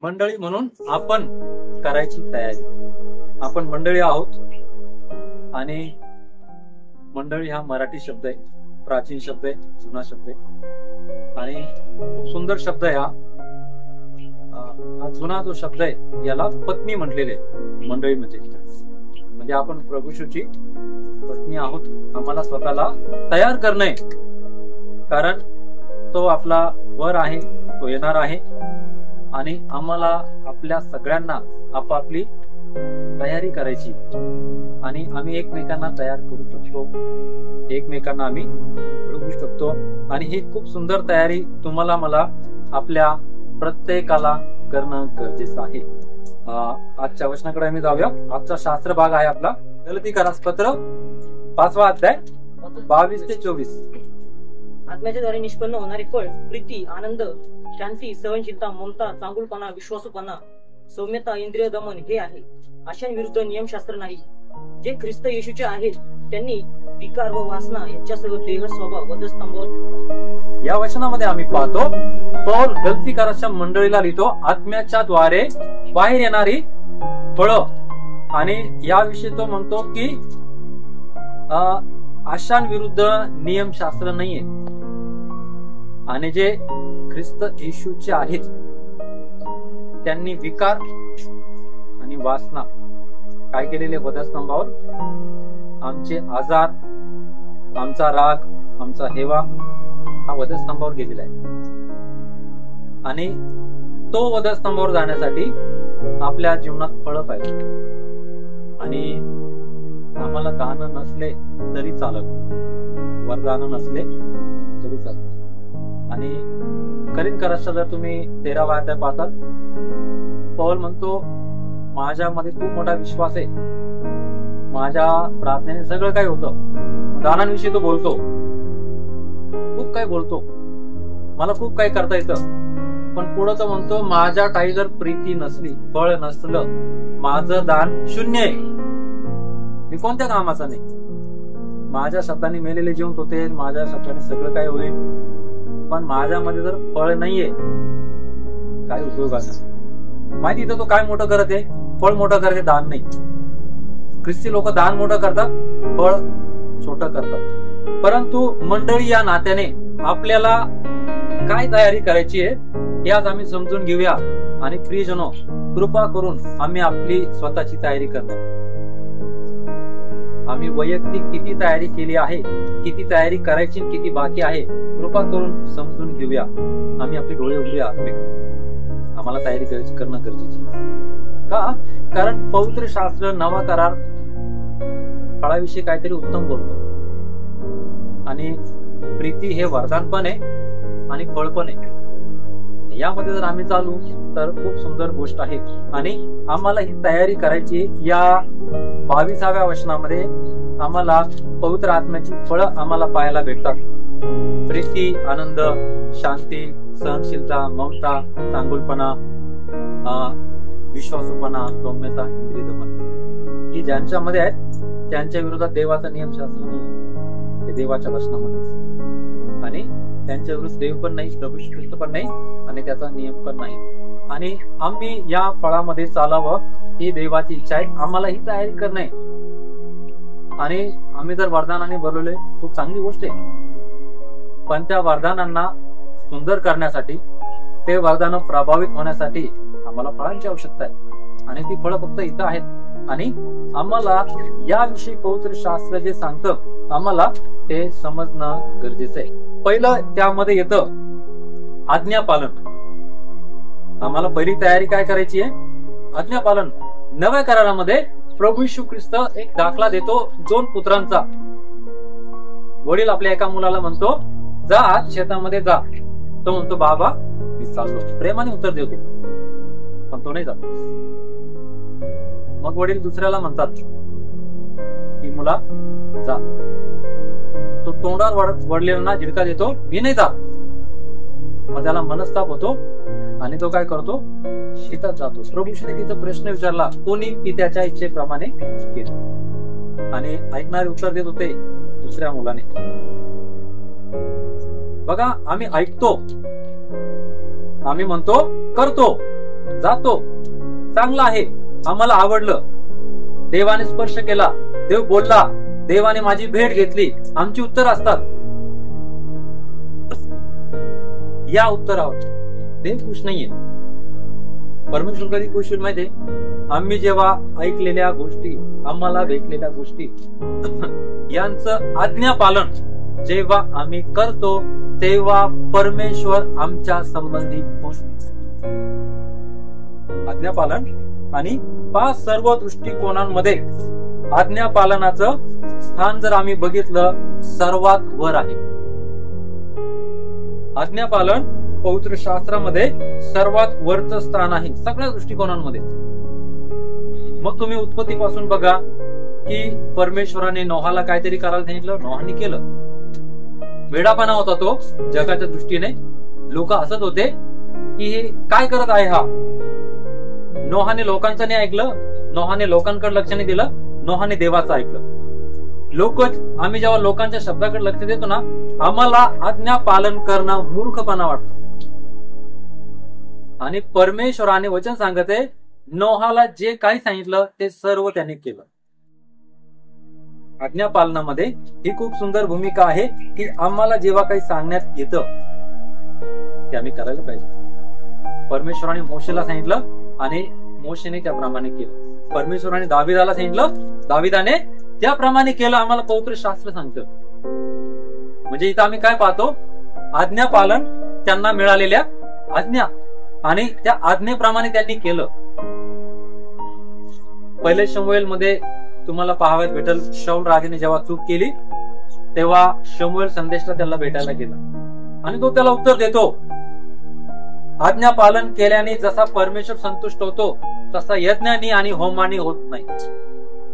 मंडळी म्हणून आपण करायची तयारी. आपण मंडळी आहोत आणि मंडळी हा मराठी शब्द आहे, प्राचीन शब्द आहे, जुना शब्द आहे आणि खूप सुंदर शब्द आहे. हा जुना जो शब्द आहे याला पत्नी म्हटलेले मंडळी म्हणजे आपण प्रभू येशूची पत्नी आहोत. आम्हाला स्वतःला तयार करणे, कारण तो आपला वर आहे, तो येणार आहे आणि आम्हाला आपल्या सगळ्यांना आपापली तयारी करायची आणि आम्ही एकमेकांना तयार करू शकतो, एकमेकांना आम्ही घडवू शकतो. आणि ही खूप सुंदर तयारी तुम्हाला मला आपल्या प्रत्येकाला करणं गरजेचं आहे. आजच्या वचनाकडे आम्ही जाऊया. आजचा शास्त्र भाग आहे आपला गलतीकारास-पत्र 5वा अध्याय 22 ते 24. आत्म्याच्या द्वारे निष्पन्न होणारे फळ प्रीती, आनंद, शांती, सहनशीलता, ममता, चांगुलपणा, विश्वासूपणा, सौम्यता, इंद्रिय दमन हे आहे. अशांविरुद्ध नियमशास्त्र नाही. जे ख्रिस्त येशूचे आहेत त्यांनी विकार व वासना यांच्यासह देह स्वभाव वधस्तंभावर ठेवला. या वचनामध्ये आम्ही पाहतो पौल गलतीकाराच्या मंडळीला लिहितो आत्म्याच्या द्वारे बाहेर येणारी फळं, आणि याविषयी तो म्हणतो की अशांविरुद्ध नियमशास्त्र नाहीये. आणि जे ख्रिस्त येशूचे आहेत त्यांनी विकार आणि वासना काय केलेले वधस्तंभावर, आमचे आजार, आमचा राग, आमचा हेवा हा वधस्तंभावर गेलेला आहे. आणि तो वधस्तंभावर जाण्यासाठी आपल्या जीवनात फळं पाहिजे. आणि आम्हाला दान नसले तरी चालत, वरदान नसले तरी चालत. आणि करिंथकरांचा जर तुम्ही 13वा अध्याय पाहतात, पौल म्हणतो माझ्यामध्ये खूप मोठा विश्वास आहे, माझ्या प्रार्थनेने सगळं काही होतं. दानांविषयी तो बोलतो, खूप काही बोलतो, मला खूप काही करता येतं, पण पुढं तो म्हणतो माझ्या काही जर प्रीती नसली, फळ नसलं, माझं दान शून्य आहे, मी कोणत्या कामाचा नाही. माझ्या शब्दाने मेलेले जिवंत होते, माझ्या शब्दाने सगळं काही होईल, पण माझ्यामध्ये जर फळ नाहीये काय उपयोगाचा. माहिती तो काय मोठं करत आहे, फळ मोठं करते, दान नाही. ख्रिस्ती लोक दान मोठं करतात, फळ छोटं करतात. परंतु मंडळी या नात्याने आपल्याला काय तयारी करायची आहे हे आज आम्ही समजून घेऊया. आणि प्रियजनो, कृपा करून आम्ही आपली स्वतःची तयारी करणार. आम्ही वैयक्तिक किती तयारी केली आहे, किती तयारी करायची, किती बाकी आहे, कृपा करून समजून घेऊया. आम्ही आपले डोळे उघडूया. आम्हाला तयारी करणं गरजेची का? कारण पवित्र शास्त्र नवा करार फळाविषयी काहीतरी उत्तम बोलतो. आणि प्रीती हे वरदान पण आहे आणि फळ पण आहे. यामध्ये जर आम्ही चालू तर खूप सुंदर गोष्ट आहे. आणि आम्हाला ही तयारी करायची. या 22व्या वचनामध्ये आम्हाला पवित्र आत्म्याची फळं आम्हाला पाहायला भेटतात. प्रीती, आनंद, शांती, सहनशीलता, ममता, चांगुलपणा, विश्वासूपणा, सौम्यता, इंद्रिय दमन. ही ज्यांच्यामध्ये आहेत त्यांच्या विरोधात देवाचा नियमशास्त्र नाही, ते देवाच्या वचनामध्ये. आणि त्यांच्या विरुद्ध देव पण नाही, प्रभू ख्रिस्त पण नाही आणि त्याचा नियम पण नाही. आणि आम्ही या फळामध्ये चालावं ही देवाची इच्छा आहे. आम्हाला ही तयारी करणे. आणि आम्ही जर वरदानाने भरवले खूप चांगली गोष्ट आहे, पण त्या वरदानांना सुंदर करण्यासाठी, ते वरदान प्रभावित होण्यासाठी आम्हाला फळांची आवश्यकता आहे. आणि ती फळं फक्त इथं आहेत. आणि आम्हाला याविषयी पवित्र शास्त्र जे सांगतं आम्हाला ते समजणं गरजेचं आहे. पहिलं त्यामध्ये येतं आज्ञापालन. आम्हाला पहिली तयारी काय करायची आहे? आज्ञापालन. नव्या करारामध्ये प्रभू येशू ख्रिस्त एक दाखला देतो 2 पुत्रांचा. वडील आपल्या एका मुलाला म्हणतो जा शेतामध्ये जा. तो म्हणतो बाबा मी चाललो. प्रेमाने उत्तर देतो, पण तो नाही जात. मग वडील दुसऱ्याला म्हणतात की मुला जा. तो तोंडावर वडलेला झिडका देतो, मी नाही जात. मग त्याला मनस्ताप होतो आणि तो काय करतो? शेतात जातो. प्रभूने तिचा प्रश्न विचारला, कोणी पित्याच्या इच्छेप्रमाणे केलं? आणि ऐकणारे उत्तर देत होते दुसऱ्या मुलाने. बघा, आम्ही ऐकतो, आम्ही म्हणतो करतो, जातो, चांगला आहे, आम्हाला आवडलं, देवाने स्पर्श केला, देव बोलला, देवाने माझी भेट घेतली, आमची उत्तर असतात. या उत्तरावर देव खुश नाहीये. परमेश्वर कधी खुश होईल माहितीये? आम्ही जेव्हा ऐकलेल्या गोष्टी, आम्हाला भेटलेल्या गोष्टी यांचं आज्ञा पालन जेव्हा आम्ही करतो, तेव्हा परमेश्वर आमच्या संबंधी खुश. आज्ञा पालन आणि 5 सर्व दृष्टिकोनांमध्ये आज्ञा पालनाचं स्थान जर आम्ही बघितलं, सर्वात वर आहे. आज्ञा पालन पवित्र शास्त्रामध्ये सर्वात वरचं स्थान आहे सगळ्या दृष्टिकोनांमध्ये. मग तुम्ही उत्पत्तीपासून बघा की परमेश्वराने नोहाला काहीतरी करायला सांगितलं, नोहाने केलं. वेडापणा होता तो जगाच्या दृष्टीने. लोक हसत होते की हे काय करत आहे हा. नोहाने लोकांचं नाही ऐकलं, नोहाने लोकांकडे लक्ष नाही दिलं, नोहाने देवाचं ऐकलं. आम्ही जेव्हा लोकांच्या शब्दाकडे लक्ष देतो ना, आम्हाला आज्ञा पालन करणं मूर्खपणा वाटतो. आणि परमेश्वराने वचन सांगते, नोहाला जे काही सांगितलं ते सर्व त्याने केलं. आज्ञा पालनामध्ये ही खूप सुंदर भूमिका आहे की आम्हाला जेव्हा काही सांगण्यात येतं ते आम्ही करायला पाहिजे. परमेश्वराने मोशेला सांगितलं आणि मोशेने त्याप्रमाणे केलं. परमेश्वराने दाविदाला सांगितलं, दाविदाने त्याप्रमाणे केलं. आम्हाला पवित्र शास्त्र सांगतं. म्हणजे इथं आम्ही काय पाहतो? आज्ञा पालन, त्यांना मिळालेल्या आज्ञा आणि त्या आज्ञेप्रमाणे त्यांनी केलं. पहिले शमूएल मध्ये तुम्हाला पाहावयात भेटल, शाऊल राजाने जेव्हा चूक केली तेव्हा शमूएल संदेशला त्याला भेटायला गेला आणि तो त्याला उत्तर देतो, आज्ञा पालन केल्याने जसा परमेश्वर संतुष्ट होतो तसा यज्ञानी आणि होमानी होत नाही.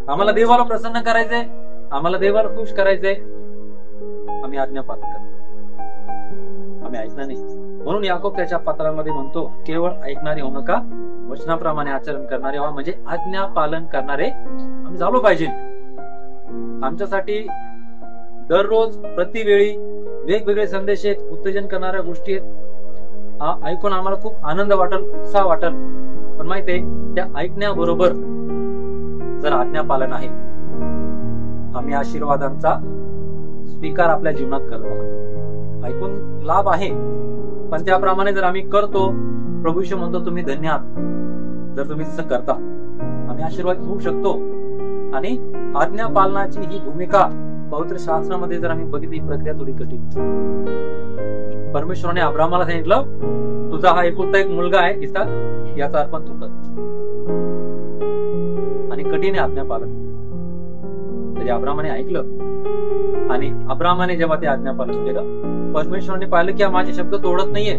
आम्हाला देवाला प्रसन्न करायचंय, आम्हाला देवाला खुश करायचंय, आम्ही आज्ञा पालन करतो, आम्ही ऐकणार नाही. म्हणून याकोब त्याच्या पत्रामध्ये म्हणतो, केवळ ऐकणारे होऊ नका, वचनाप्रमाणे आचरण करणारे व्हा. म्हणजे आज्ञा पालन करणारे आम्ही झालो पाहिजे. आमच्यासाठी दररोज प्रतिवेळी वेगवेगळे संदेश आहेत, उत्तेजन करणाऱ्या गोष्टी आहेत. ऐकून आम्हाला खूप आनंद वाटेल, उत्साह वाटेल. पण माहितीये, त्या ऐकण्याबरोबर जर आज्ञा पालन आहे, आम्ही आशीर्वादांचा स्वीकार आपल्या जीवनात करतो. ऐकून लाभ आहे, पण त्याप्रमाणे जर आम्ही करतो, प्रभू येशू म्हणतो तुम्ही धन्य आहात जर तुम्ही तसं करता. आम्ही आशीर्वाद घेऊ शकतो. आणि आज्ञा पालनाची ही भूमिका पवित्र शास्त्रामध्ये जर आम्ही बघितली, प्रक्रिया थोडी कठीण. परमेश्वराने अब्रामाला सांगितलं, तुझा हा एकुलता एक मुलगा आहे इसाक, याचा अर्पण तू कर. आणि कठीण आहे आज्ञा पालन. तरी अब्रामाने ऐकलं आणि अब्रामाने जेव्हा ते आज्ञा पालन केलं, परमेश्वराने पाहिलं की हा माझे शब्द तोडत नाहीये.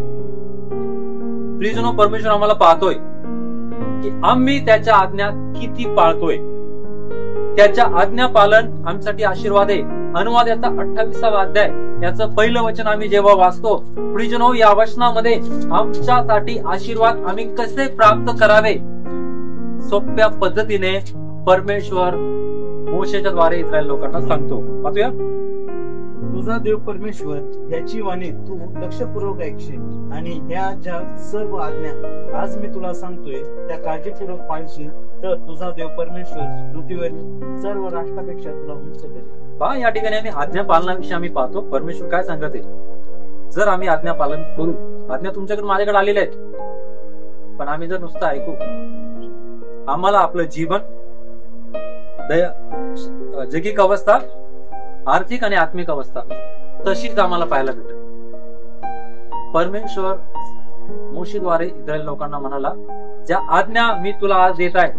प्रियजनो, परमेश्वर आम्हाला पाहतोय की आम्ही त्याच्या आज्ञा किती पाळतोय. त्याच्या आज्ञा पालन आमच्यासाठी आशीर्वाद आहे. अनुवाद याचा 28वा अध्याय याचं पहिलं वचन आम्ही जेव्हा वाचतो, प्रियजनो, या वचनामध्ये आमच्यासाठी आशीर्वाद आम्ही कसे प्राप्त करावे सोप्या पद्धतीने परमेश्वर मोशेच्या द्वारे इस्रायल लोकांना सांगतो. वाचूया. तुझा देव परमेश्वर याची वाणी तू लक्षपूर्वक ऐकशील आणि ह्या ज्या सर्व आज्ञा आज मी तुला सांगतोय त्या काळजीपूर्वक पाळशील, तर तुझा देव परमेश्वर पृथ्वीवरील सर्व राष्ट्रापेक्षा तुला उंच करेल. पहा, या ठिकाणी आम्ही आज्ञा पालनाविषयी आम्ही पाहतो. परमेश्वर काय सांगत आहे? जर आम्ही आज्ञा पालन करू, आज्ञा तुमच्याकडे माझ्याकडे आलेल्या आहेत, पण आम्ही जर नुसतं ऐकू, आम्हाला आपलं जीवन, जैविक अवस्था, आर्थिक आणि आत्मिक अवस्था तशीच आम्हाला पाहायला भेटेल. परमेश्वर मोशेद्वारे इस्रायल लोकांना म्हणाला, ज्या आज्ञा मी तुला आज देत आहे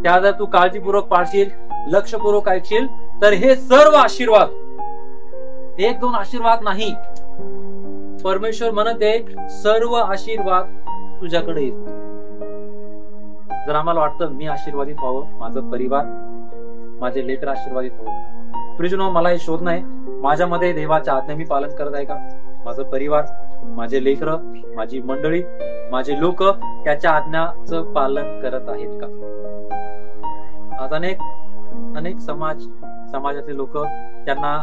त्या जर तू काळजीपूर्वक पाळशील, लक्षपूर्वक ऐकशील, तर हे सर्व आशीर्वाद, 1-2 आशीर्वाद नाही, परमेश्वर म्हणते सर्व आशीर्वाद तुझ्याकडे येईल. जर आम्हाला वाटतं मी आशीर्वादित व्हावं, माझं परिवार, माझे लेकर आशीर्वादित व्हावं, प्रियजनो, मला हे शोध नाही माझ्यामध्ये देवाच्या आज्ञा मी पालन करत आहे का? माझं परिवार, माझे लेकर, माझी मंडळी, माझे लोक त्याच्या आज्ञाचं पालन करत आहेत का? आज अनेक समाजातले लोक त्यांना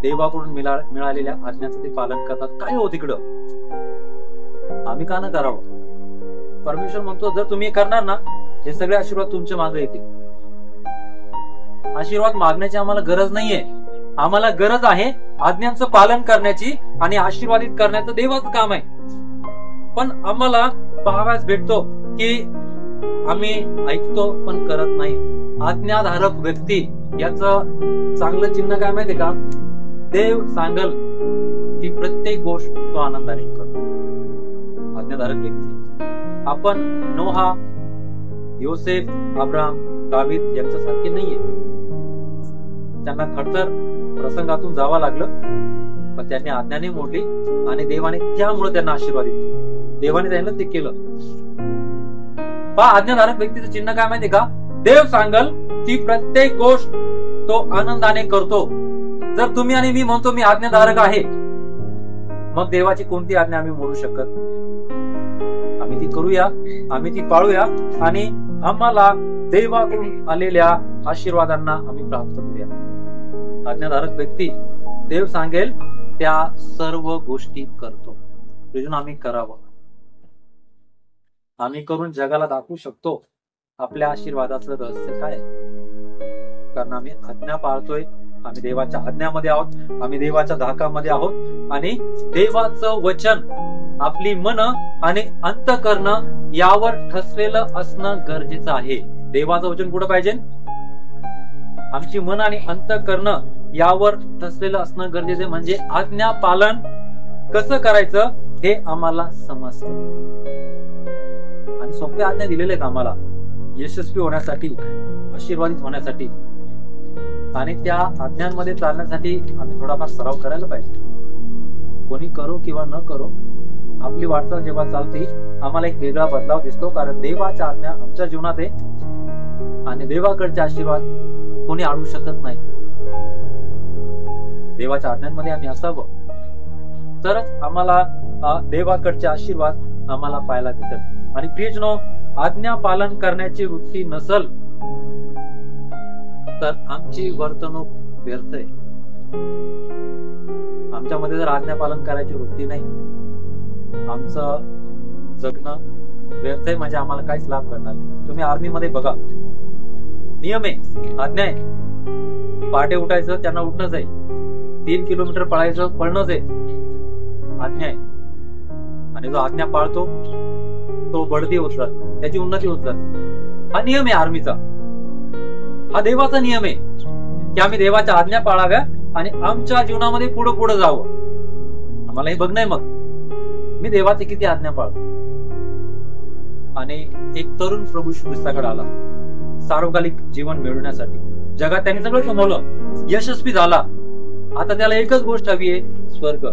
देवाकडून मिळालेल्या आज्ञाचं ते पालन करतात. काय हो तिकडं? आम्ही का न करावं? परमेश्वर म्हणतो जर तुम्ही करणार ना, हे सगळे आशीर्वाद तुमच्या मागे येतील. आशीर्वाद मागण्याची आम्हाला गरज नाहीये. आम्हाला गरज आहे आज्ञांचं पालन करण्याची आणि आशीर्वादित करण्याचं देवाचं काम आहे. पण आम्हाला पाहाव्यास भेटतो की आम्ही ऐकतो पण करत नाही. आज्ञाधारक व्यक्ती याचं चांगलं चिन्ह काय माहितीये का? देव सांगल ती प्रत्येक गोष्ट तो आनंदाने करतो. आज्ञाधारक व्यक्ती. आपण नोहा, योसेफ, अब्राम, दावीद यांच्यासारखे नाहीये. त्यांना खडतर प्रसंगातून जावं लागलं, पण त्यांनी आज्ञाने मोडली आणि देवाने त्यामुळे त्यांना आशीर्वादित केलं. देवाने त्यांना ते केलं. आज्ञाधारक व्यक्तीचं चिन्ह काय माहितीये का? देव सांगल ती प्रत्येक गोष्ट तो आनंदाने करतो. जर तुम्ही आणि मी म्हणतो मी आज्ञाधारक आहे, मग देवाची कोणती आज्ञा आम्ही मोडू शकत? आम्ही ती करूया, आम्ही ती पाळूया आणि आम्हाला देवाकडून आलेल्या आशीर्वादांना आम्ही प्राप्त करूया. आज्ञाधारक व्यक्ती देव सांगेल त्या सर्व गोष्टी करतो. म्हणून आम्ही करावं. आम्ही करून जगाला दाखवू शकतो आपल्या आशीर्वादाचं रहस्य काय, कारण आम्ही आज्ञा पाळतोय. आम्ही देवाच्या आज्ञामध्ये आहोत, आम्ही देवाच्या धाकामध्ये आहोत आणि देवाचं वचन आपली मन आणि अंतःकरण यावर ठसलेलं असणं गरजेचं आहे. देवाचं वचन कुठं पाहिजे? आमची मन आणि अंतःकरण यावर ठसलेलं असणं गरजेचं. म्हणजे आज्ञा पालन कसं करायचं हे आम्हाला समजतं आणि सोप्या आज्ञा दिलेल्या आहेत आम्हाला यशस्वी होण्यासाठी, आशीर्वादित होण्यासाठी. आणि त्या आज्ञांमध्ये चालण्यासाठी आम्ही थोडाफार सराव करायला पाहिजे. कोणी करो किंवा न करो, आपली वाटचाल जेव्हा चालते आम्हाला एक वेगळा बदलाव दिसतो, कारण देवाच्या आज्ञा आमच्या जीवनात आहे आणि देवाकडचे आशीर्वाद कोणी आणू शकत नाही. देवाच्या आज्ञांमध्ये आम्ही असावं तरच आम्हाला देवाकडचे आशीर्वाद आम्हाला पाहायला भेटतात. आणि प्रियजनो, आज्ञा पालन करण्याची वृत्ती नसल तर आमची वर्तणूक व्यर्थ आहे. आमच्यामध्ये जर आज्ञा पालन करायची वृत्ती नाही, आमचं जगणं व्यर्थ आहे. म्हणजे आम्हाला काहीच लाभ करणार नाही. तुम्ही आर्मी मध्ये बघा, नियम आहे, आज्ञा आहे. पहाटे उठायचं, त्यांना उठणंच आहे. 3 किलोमीटर पळायचं, पळणंच आहे, आज्ञा आहे. आणि जो आज्ञा पाळतो तो बढती होत जातो, त्याची उन्नती होत जाते. हा नियम आहे आर्मीचा. हा देवाचा नियम आहे की आम्ही देवाच्या आज्ञा पाळाव्या आणि आमच्या जीवनामध्ये पुढे पुढे जावं. आम्हाला हे बघणं आहे मग मी देवाचे किती आज्ञा पाळतो. आणि एक तरुण प्रभू येशू ख्रिस्ताकडे आला सार्वकालिक जीवन मिळवण्यासाठी. जगात त्यांनी सगळं कमवलं, यशस्वी झाला. आता त्याला एकच गोष्ट हवी आहे, स्वर्ग.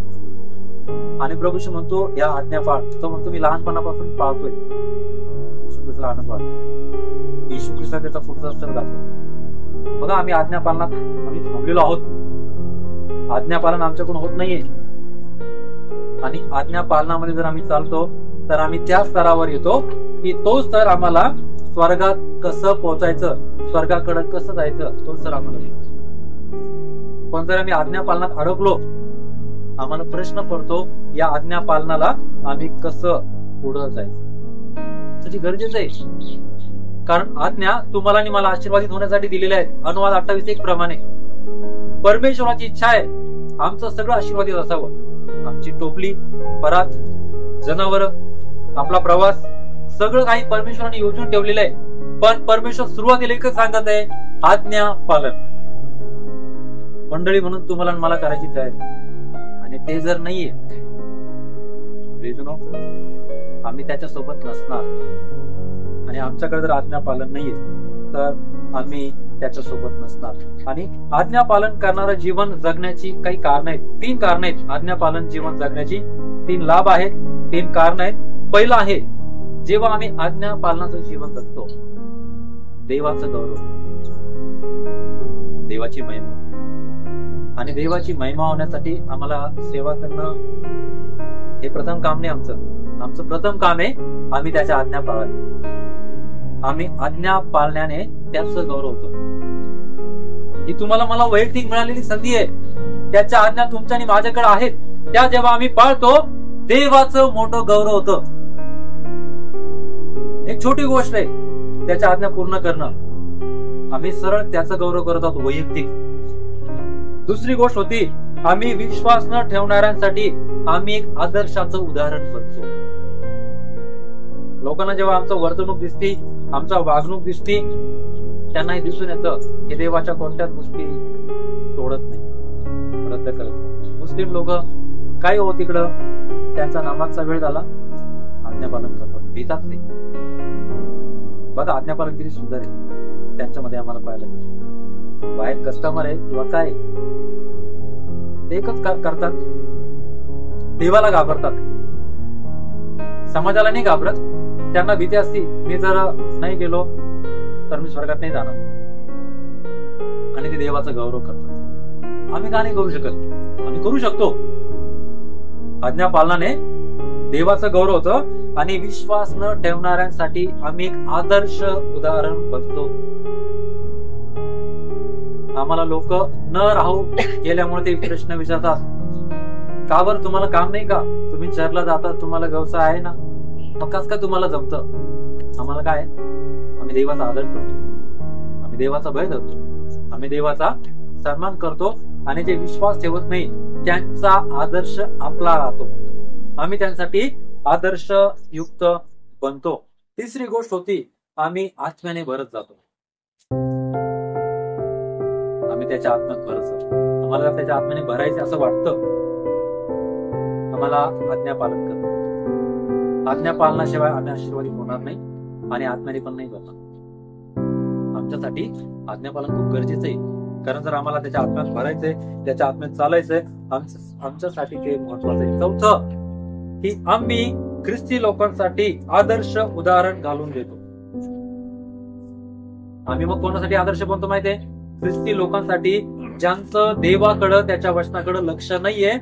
आणि प्रभू येशू म्हणतो या आज्ञा पाळ. तो म्हणतो मी लहानपणापासून पाळतोय. येशू ख्रिस्ताला आनंद वाटतो. येशू ख्रिस्ता त्याचा पुढचा स्टेप दाखवतो. बघा, आम्ही आज्ञा पालनात आम्ही थांबलेलो आहोत. आज्ञापालन आमच्याकडून होत नाहीये. आणि आज्ञा पालनामध्ये जर आम्ही चालतो तर आम्ही त्या स्तरावर येतो की तो स्तर आम्हाला स्वर्गात कसं पोहोचायचं, स्वर्गाकडे कसं जायचं, तो स्तर आम्हाला. पण जर आम्ही आज्ञा पालनात अडकलो, आम्हाला प्रश्न पडतो या आज्ञा पालनाला आम्ही कसं पुढे जायचं. त्याची गरजेचं आहे, कारण आज्ञा तुम्हाला आणि मला आशीर्वादित होण्यासाठी दिलेल्या आहेत. अनुवाद 28:1 प्रमाणे परमेश्वराची इच्छा आहे आमचं सगळं आशीर्वादित असावं. आमची टोपली, परात, जनावर, आपला प्रवास सगळं काही परमेश्वराने योजून ठेवलेलं आहे. पण परमेश्वर सुरुवातीला एकच सांगत आहे, आज्ञा पालन. मंडळी म्हणून तुम्हाला आणि मला करायची तयारी. आणि ते जर नाहीये, आम्ही त्याच्या सोबत नसणार. आणि आमच्याकडे जर आज्ञा पालन नाहीये तर आम्ही त्याच्या सोबत नसणार. आणि आज्ञा पालन करणारं जीवन जगण्याची काही कारण आहेत. 3 कारण आहेत आज्ञा पालन जीवन जगण्याची. 3 लाभ आहेत, 3 कारण आहेत. पहिलं आहे, जेव्हा आम्ही आज्ञा पालनाचं जीवन जगतो, देवाचं गौरव, देवाची महिमा. आणि देवाची महिमा होण्यासाठी आम्हाला सेवा करणं हे प्रथम काम नाही आमचं. आमचं प्रथम काम आहे आम्ही त्याच्या आज्ञा पाळावी. आम्ही आज्ञा पाळण्याने त्याचं गौरव होतो. ही तुम्हाला मला वैयक्तिक मिळालेली संधी आहे. त्याच्या आज्ञा तुमच्या आणि माझ्याकडे आहेत. त्या जेव्हा आम्ही पाळतो, देवाचं मोठं गौरव होतं. एक छोटी गोष्ट आहे त्याच्या आज्ञा पूर्ण करणं. आम्ही सरळ त्याचा गौरव करत आहोत वैयक्तिक. दुसरी गोष्ट होती, आम्ही विश्वास न ठेवणाऱ्यांसाठी आम्ही एक आदर्शाचं उदाहरण बनतो. लोकांना जेव्हा आमचं वर्तणूक दिसती, आमचा वागणूक दिसती, त्यांनाही दिसून येतं की देवाच्या कोणत्याच गोष्टी तोडत नाही, रद्द करत नाही. मुस्लिम लोक काय हो तिकडं, त्यांचा नामाजचा वेळ झाला, आज्ञापालन करतात, भीतात नाही. बघा आज्ञापालन किती सुंदर आहे त्यांच्यामध्ये आम्हाला पाहायला मिळतं. बाहेर कस्टमर आहे किंवा काय, ते एकच करतात, देवाला घाबरतात, समाजाला नाही घाबरत. त्यांना भीती असती, मी जर नाही गेलो तर मी स्वर्गात नाही जाणार, आणि ते देवाचा गौरव करतात. आम्ही का नाही करू शकत? आम्ही करू शकतो. आज्ञा पालनाने देवाचं गौरव होतं आणि विश्वास न ठेवणाऱ्यांसाठी आम्ही एक आदर्श उदाहरण बनतो. आम्हाला लोक न राहू गेल्यामुळे ते प्रश्न विचारतात, का बरं तुम्हाला काम नाही का? तुम्ही चर्चला जातात, तुम्हाला व्यवसाय आहे ना, मग कस का तुम्हाला जमतं? आम्हाला काय, आम्ही देवाचा आदर करतो, आम्ही देवाचा भय धरतो, आम्ही देवाचा सन्मान करतो, आणि जे विश्वास ठेवत नाही त्यांचा आदर्श आपला राहतो. आम्ही त्यांसाठी आदर्श युक्त बनतो. तिसरी गोष्ट होती, आम्ही आत्म्याने भरत जातो. आम्ही त्याच्या आत्म्यात भरत जातो. आम्हाला त्याच्या आत्म्याने भरायचे असं वाटतं, आम्हाला आज्ञा पालन करणं. आज्ञा पालनाशिवाय आम्ही आशीर्वादित होणार नाही आणि आत्म्याने पण नाही करणार. आमच्यासाठी आज्ञापालन खूप गरजेचं आहे, कारण जर आम्हाला त्याच्या आत्म्यात भरायचंय, त्याच्या आत्म्यात चालायचंय, आमच्यासाठी ते महत्वाचं आहे. चौथं, की आम्ही ख्रिस्ती लोकांसाठी आदर्श उदाहरण घालून देतो. आम्ही मग कोणासाठी आदर्श बनतो माहितीये? ख्रिस्ती लोकांसाठी, ज्यांचं देवाकडं, त्याच्या वचनाकडं लक्ष नाहीये.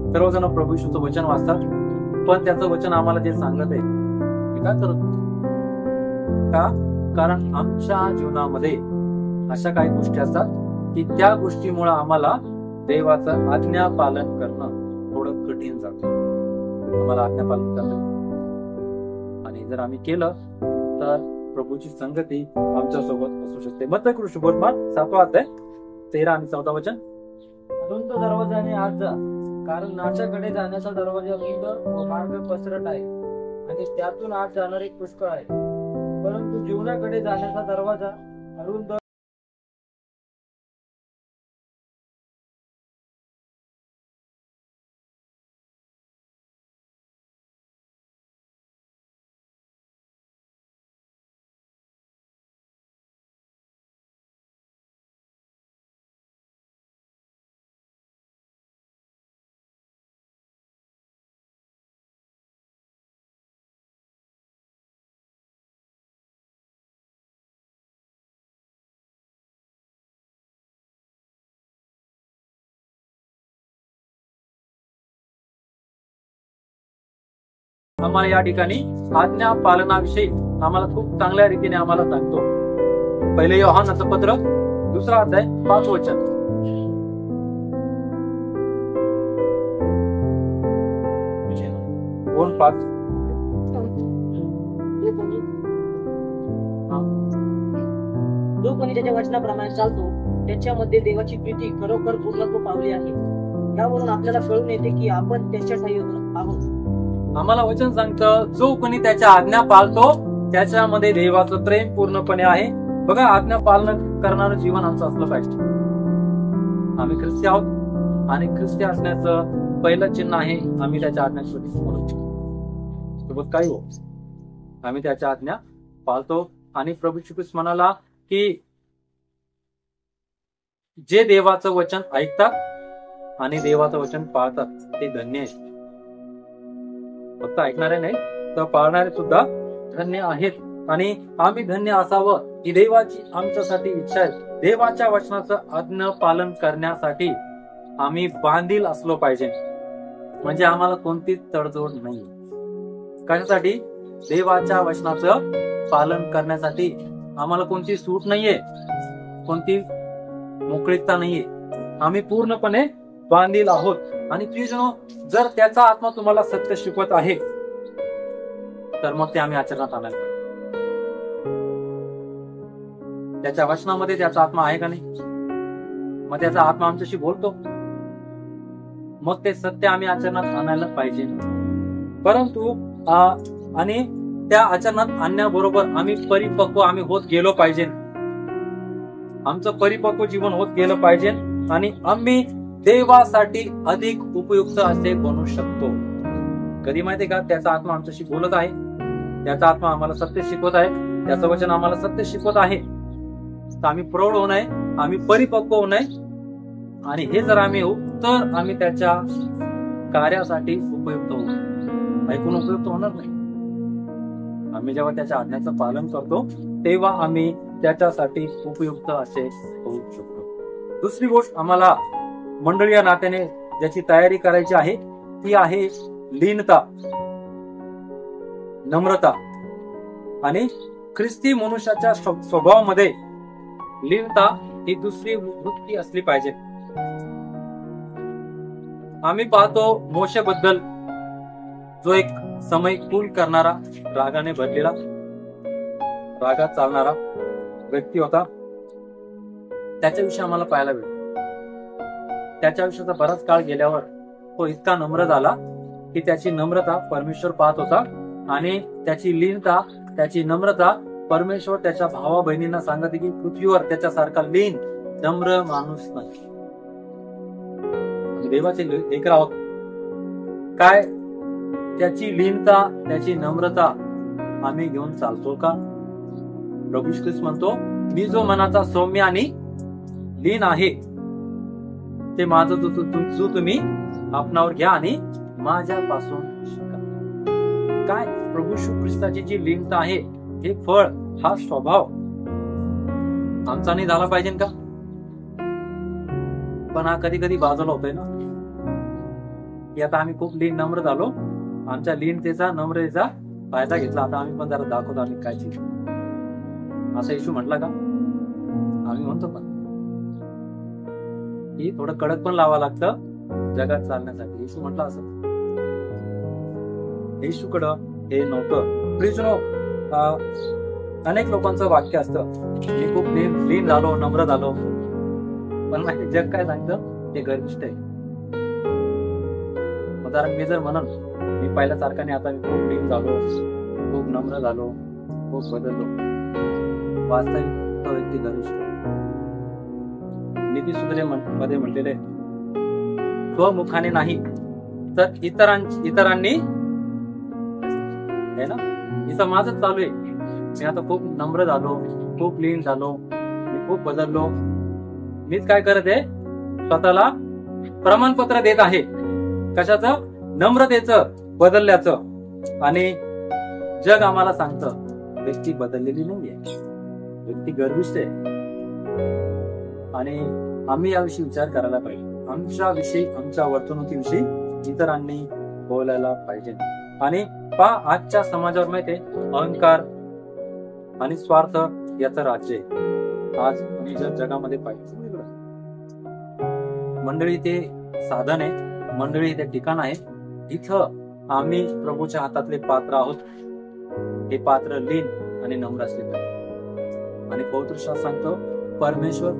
सर्वजण प्रभू येशूचं वचन वाचतात, पण त्याचं वचन आम्हाला जे सांगत आहे मी काय करत का? कारण आमच्या जीवनामध्ये अशा काही गोष्टी असतात की त्या गोष्टीमुळे आम्हाला देवाचं आज्ञा पालन करणं थोडं कठीण जातं. आम्हाला आज्ञा पालन करणं, आणि जर आम्ही केलं तर प्रभूची संगती आमच्या सोबत असू शकते. मत्तई शुभवर्तमान 7वा अध्याय 13 आणि 14 वचन. अरुंद दरवाजाने आत जा, कारण नाच्याकडे जाण्याचा दरवाजा रुंद व मार्ग पसरट आहे, आणि त्यातून आत जाणारे पुष्कळ आहे. परंतु जीवनाकडे जाण्याचा दरवाजा अरुंद आम्हाला या ठिकाणी आज्ञा पालनाविषयी आम्हाला खूप चांगल्या रीतीने आम्हाला सांगतो. पहिले योहानाचं पत्र दुसरा अध्याय 5 वचन. कोण 5? जो कोणी त्याच्या वचनाप्रमाणे चालतो त्याच्यामध्ये देवाची प्रीती खरोखर पूर्णत्व पावली आहे. यावरून आपल्याला कळून येते की आपण त्याच्या ठायी आहोत. आम्हाला वचन सांगतं, जो कोणी त्याच्या आज्ञा पाळतो त्याच्यामध्ये देवाचं प्रेम पूर्णपणे आहे. बघा, आज्ञा पालन करणारं जीवन आमचं असलं पाहिजे. आम्ही ख्रिस्ती आहोत आणि ख्रिस्ती असण्याचं पहिलं चिन्ह आहे आम्ही त्याच्या आज्ञांसाठी सोबत काही हो आम्ही त्याच्या आज्ञा पाळतो. आणि प्रभू श्री ख्रिस्त म्हणाला की जे देवाचं वचन ऐकतात आणि देवाचं वचन पाळतात ते धन्य आहेत. फक्त ऐकणारे नाही तर पाळणारे सुद्धा धन्य आहेत. आणि आम्ही धन्य असावं ही देवाची आमच्यासाठी इच्छा आहे. देवाच्या वचनाचं आज्ञा पालन करण्यासाठी आम्ही बांधील असलो पाहिजे. म्हणजे आम्हाला कोणतीच तडजोड नाही. कशासाठी? देवाच्या वचनाचं पालन करण्यासाठी आम्हाला कोणती सूट नाहीये, कोणती मोकळीकता नाहीये. आम्ही पूर्णपणे बांधील आहोत. आणि प्रियजनो, जर त्याचा आत्मा तुम्हाला सत्य शिकवत आहे तर मग ते आम्ही आचरणात आणायला पाहिजे. त्याच्या वचनामध्ये त्याचा आत्मा आहे का नाही? मग त्याचा आत्मा आमच्याशी बोलतो, मग ते सत्य आम्ही आचरणात आणायला पाहिजे. परंतु आणि त्या आचरणात आणण्याबरोबर आम्ही परिपक्व आम्ही होत गेलो पाहिजे. आमचं परिपक्व जीवन होत गेलं पाहिजे आणि आम्ही देवासाठी अधिक उपयुक्त असे बनू शकतो. कधी माहितीये का? त्याचा आत्मा आमच्याशी बोलत आहे, त्याचा आत्मा आम्हाला सत्य शिकवत आहे, त्याचं वचन आम्हाला सत्य शिकवत आहे. तर आम्ही प्रौढ होऊ नये, आम्ही परिपक्व होऊ नये. आणि हे जर आम्ही होऊ तर आम्ही त्याच्या कार्यासाठी उपयुक्त होऊ. ऐकून उपयुक्त होणार नाही. आम्ही जेव्हा त्याच्या आज्ञाचं पालन करतो तेव्हा आम्ही त्याच्यासाठी उपयुक्त असे होऊ शकतो. दुसरी गोष्ट आम्हाला मंडळी या नात्याने ज्याची तयारी करायची आहे ती आहे लीनता, नम्रता. आणि ख्रिस्ती मनुष्याच्या स्वभावामध्ये लीनता ही दुसरी वृत्ती असली पाहिजे. आम्ही पाहतो मोशेबद्दल, जो एक समय कूल करणारा, रागाने भरलेला, रागात चालणारा व्यक्ती होता. त्याच्याविषयी आम्हाला पाहायला भेटतो. त्याच्या आयुष्याचा बराच काळ गेल्यावर तो इतका नम्र झाला की त्याची नम्रता परमेश्वर पाहत होता आणि त्याची लीनता, त्याची नम्रता परमेश्वर त्याच्या भावा बहिणींना सांगते की पृथ्वीवर त्याच्यासारखा लीन नम्र माणूस नाही. देवाचे लेकर आहोत काय? त्याची लीनता, त्याची नम्रता आम्ही घेऊन चालतो का? प्रभू श्री ख्रिस्त म्हणतो, मी जो मनाचा सौम्य आणि लीन आहे ते माझं जो तुम्ही आपणावर घ्या आणि माझ्यापासून शिका. काय? प्रभू श्री ख्रिस्ताची जी लीनता आहे, हे फळ, हा स्वभाव आमचा नाही झाला पाहिजे का? पण हा कधी कधी बाजूला होतोय ना, की आता आम्ही खूप लीन नम्र झालो, आमच्या लीनतेचा, नम्रतेचा फायदा घेतला, आता आम्ही पण जरा दाखवतो आम्ही काय चीज. असा येशू म्हटला का? आम्ही म्हणतो पण की थोडं कडक पण लावा लागतं जगात चालण्यासाठी. येशू म्हटला असं? येशूकडं हे नव्हतं. प्रियजनो, अनेक लोकांचं वाक्य असतं, मी खूप लीन झालो, नम्र झालो, पण माहिती जग काय सांगतं? ते गर्विष्ठ आहे. उदाहरण, मी जर म्हणून मी पहिल्यासारखा नाही, आता मी खूप लीन झालो, खूप नम्र झालो, खूप बदललो, वास्तविक तो व्यक्ती गर्विष्ठ. नीतिसूत्रे मध्ये म्हटलेले, स्वमुखाने नाही तर इतरांनी आहे ना. इथं माझंच चालू आहे. मी आता खूप नम्र झालो, खूप लीन झालो, मी खूप बदललो. मीच काय करत आहे? स्वतःला प्रमाणपत्र देत आहे. कशाचं? नम्रतेचं, बदलल्याचं. आणि जग आम्हाला सांगतं व्यक्ती बदललेली नाहीये, व्यक्ती गर्विष्ठ आहे. आणि आम्ही याविषयी विचार करायला पाहिजे. आमच्या विषयी, आमच्या वर्तणुकीविषयी इतरांनी बोलायला पाहिजे. आणि आजच्या समाजावर माहिती आहे, अहंकार आणि स्वार्थ याचं राज्य आहे. आज आणि जगामध्ये पाहिजे. मंडळी ते साधन आहे, मंडळी ते ठिकाण आहे, इथं आम्ही प्रभूच्या हातातले पात्र आहोत. हे पात्र लीन आणि नम्र असले पाहिजे. आणि पवित्र शास्त्र सांगतो, परमेश्वर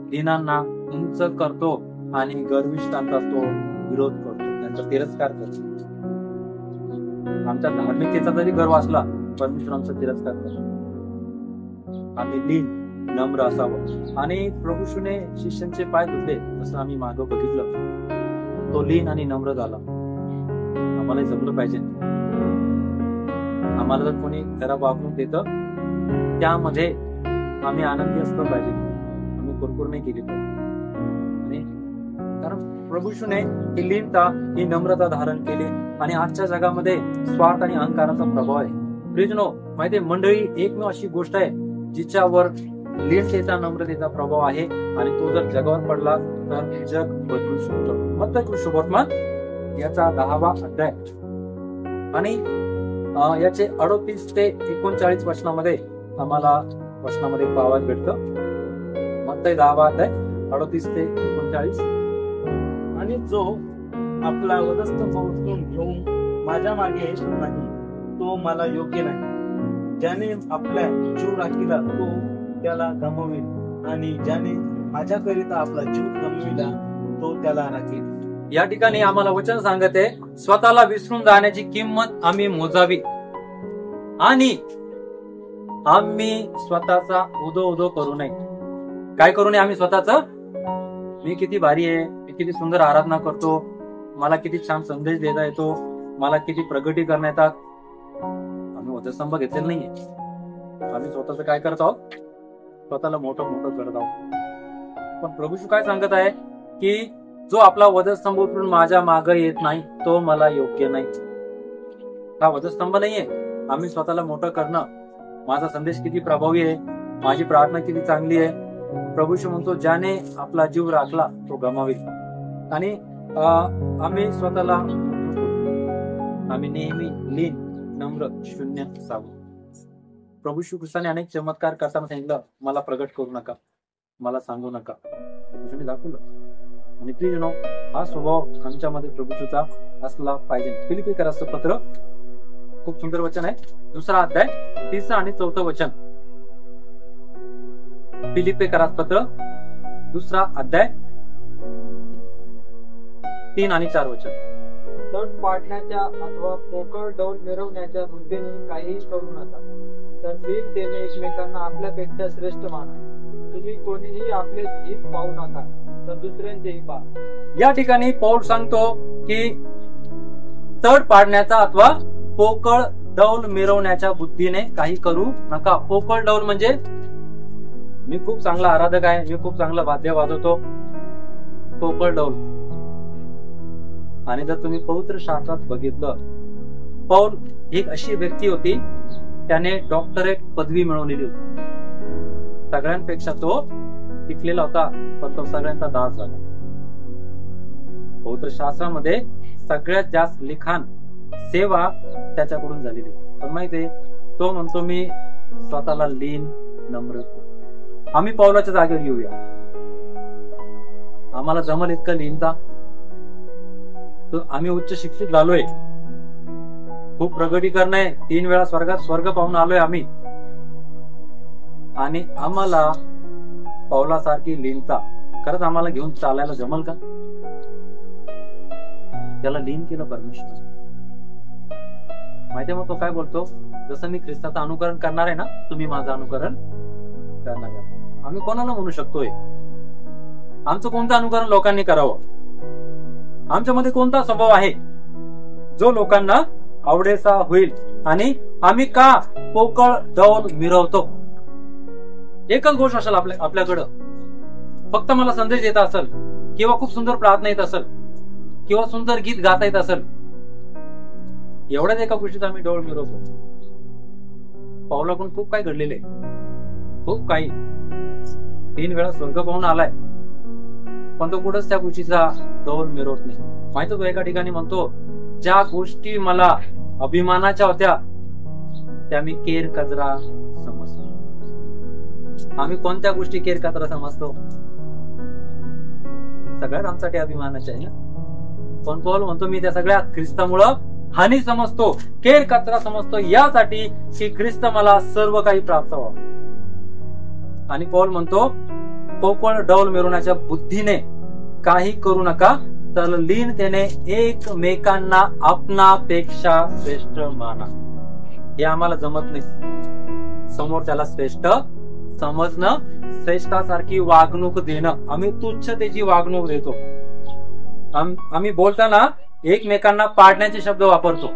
दीनांना उंच करतो आणि गर्विष्ठांचा तो विरोध करतो, त्यांचा तिरस्कार करतो. आमच्या धार्मिकतेचा जरी गर्व असला, परमेश्वर आमचा तिरस्कार करतो. आम्ही लीन नम्र असावं. आणि प्रभूने शिष्यांचे पाय धुतले, जसं आम्ही मागं बघितलं, तो लीन आणि नम्र झाला. आम्हाला जमलं पाहिजे. आम्हाला जर कोणी खराब वागणूक देतं, त्यामध्ये आम्ही आनंदी असलो पाहिजे. आम्ही कुरकुर नाही केली पाहिजे. आणि कारण प्रभूने ही लीनता, ही नम्रता धारण केली. आणि आजच्या जगामध्ये स्वार्थ आणि अहंकाराचा प्रभाव आहे. प्रियजनो, माहितीये मंडळी, एकमेव अशी गोष्ट आहे जिच्यावर लीनतेचा, नम्रतेचा प्रभाव आहे. आणि तो जर जगावर पडला तर जग बदलू शकतो. मत्ती शुभवर्तमान याचा 10वा अध्याय आणि याचे 38 ते 39 वचनामध्ये आम्हाला वचनामध्ये पाहायला भेटतं. मत्ती 10वा अध्याय 38 ते 39. आणि जो आपला वधस्तंभ उचलून घेऊन माझ्या मागे येत नाही, तो मला योग्य नाही. ज्याने आपल्या जीव राखीला, तो त्याला गमावेल. आणि ज्याने माझ्याकरिता आपला जीव गमविला, तो त्याला राखील. या ठिकाणी आम्हाला वचन सांगत आहे, स्वतःला विसरून जाण्याची किंमत आम्ही मोजावी आणि आम्ही स्वतःचा उदो करू नये. काय करू नये? आम्ही स्वतःच, मी किती भारी आहे, मी किती सुंदर आराधना करतो, मला किती छान संदेश देता येतो, मला किती प्रगती करता येतात. आम्ही वधस्तंभ घेतलेला नाहीये. आम्ही स्वतःच काय करत आहोत? स्वतःला मोठं करत आहोत. पण प्रभू काय सांगत आहे की जो आपला वधस्तंभ उचलून माझ्या मागे येत नाही, तो मला योग्य नाही. हा वधस्तंभ नाहीये. आम्ही स्वतःला मोठं करणं. माझा संदेश किती प्रभावी आहे, माझी प्रार्थना किती चांगली आहे. प्रभू म्हणतो, ज्याने आपला जीव राखला तो गमावेल. आणि आम्ही स्वतःला, आम्ही नेहमी लीन, नम्र, शून्य असावं. प्रभू श्री ख्रिस्ताने अनेक चमत्कार करताना सांगितलं, मला प्रगट करू नका, मला सांगू नका. प्रभूने दाखवलं. आणि प्रियजनो, हा स्वभाव आमच्यामध्ये प्रभूचा असला पाहिजे. फिलिप्पीकराचं पत्र, खूप सुंदर वचन आहे, 2रा अध्याय 3 आणि 4 वचन. फिलिप्पीकराचं पत्र 2रा अध्याय 3 आणि 4 वचन. तट पाडण्याच्या अथवा पोकळ डौल मिरवण्याच्या बुद्धीने काहीही करू नका, तर लीनतेने एकमेकांना आपल्यापेक्षा श्रेष्ठ माना. तुम्ही कोणीही आपले हित पाहू नका, तर दुसऱ्यांचेही पहा. या ठिकाणी पौल सांगतो की तड पाडण्याचा अथवा पोकळ डौल मिरवण्याच्या बुद्धीने काही करू नका. पोकळ डौल म्हणजे मी खूप चांगला आराधक आहे, मी खूप चांगलं वाद्य वाजवतो, पोकळ डौल. आणि जर तुम्ही पवित्र शास्त्रात बघितलं, पौल एक अशी व्यक्ती होती, त्याने डॉक्टरेट पदवी मिळवलेली होती. सगळ्यांपेक्षा तो टिकलेला होता, पण तो सगळ्यांचा दास झाला. पवित्र शास्त्रामध्ये सगळ्यात जास्त लिखाण, सेवा त्याच्याकडून झालेली. पण माहितीये, तो म्हणतो मी स्वतःला लीन, नम्र. आम्ही पौलाच्या जागेवर येऊया. आम्हाला जमल इतकं लीनता. आम्ही उच्च शिक्षित झालोय, खूप प्रगती करणे, 3 वेळा स्वर्ग पाहून आलोय आम्ही. आणि आम्हाला पौलासारखी लीनता खरंच आम्हाला घेऊन चालायला जमल का? त्याला लीन केलं परमेश्वर. माहितीये, मग तो काय बोलतो, जसं मी ख्रिस्ताचं अनुकरण करणार आहे ना, तुम्ही माझं अनुकरण करणार आहे. आम्ही कोणाला म्हणू शकतोय? आमचं कोणतं अनुकरण लोकांनी करावं? आमच्यामध्ये कोणता स्वभाव आहे जो लोकांना आवडेसा होईल? आणि आम्ही का पोकळ डौल मिरवतो? एकच गोष्ट असेल आपल्याकडं, फक्त मला संदेश देत असेल, किंवा खूप सुंदर प्रार्थना येत असेल, किंवा सुंदर गीत गाता येत असेल, एवढ्याच एका गोष्टीत आम्ही डौल मिरवतो. पौलाकडून खूप काही घडलेले, खूप काही. 3 वेळा स्वर्ग पाहून आलाय, पण तो कुठंच त्या गोष्टीचा डौल मिरवत नाही. माहिती, तो एका ठिकाणी म्हणतो, ज्या गोष्टी मला अभिमानाच्या होत्या त्या मी केर कचरा समजतो. आम्ही कोणत्या गोष्टी केर कचरा समजतो? सगळ्यात आमच्यासाठी अभिमानाचे आहे ना. पण पौल म्हणतो मी त्या सगळ्यात ख्रिस्तामुळं हानी समजतो, केर कचरा समजतो, यासाठी की ख्रिस्त मला सर्व काही प्राप्त व्हावं. आणि पौल म्हणतो पोकळ डौल मिरवण्याच्या बुद्धीने काही करू नका, तर लीनतेने एकमेकांना आपणापेक्षा श्रेष्ठ माना. हे आम्हाला जमत नाही. समोर त्याला श्रेष्ठ समजणं, श्रेष्ठासारखी वागणूक देणं. आम्ही तुच्छतेची वागणूक देतो. आम्ही बोलताना एकमेकांना पाडण्याचे शब्द वापरतो.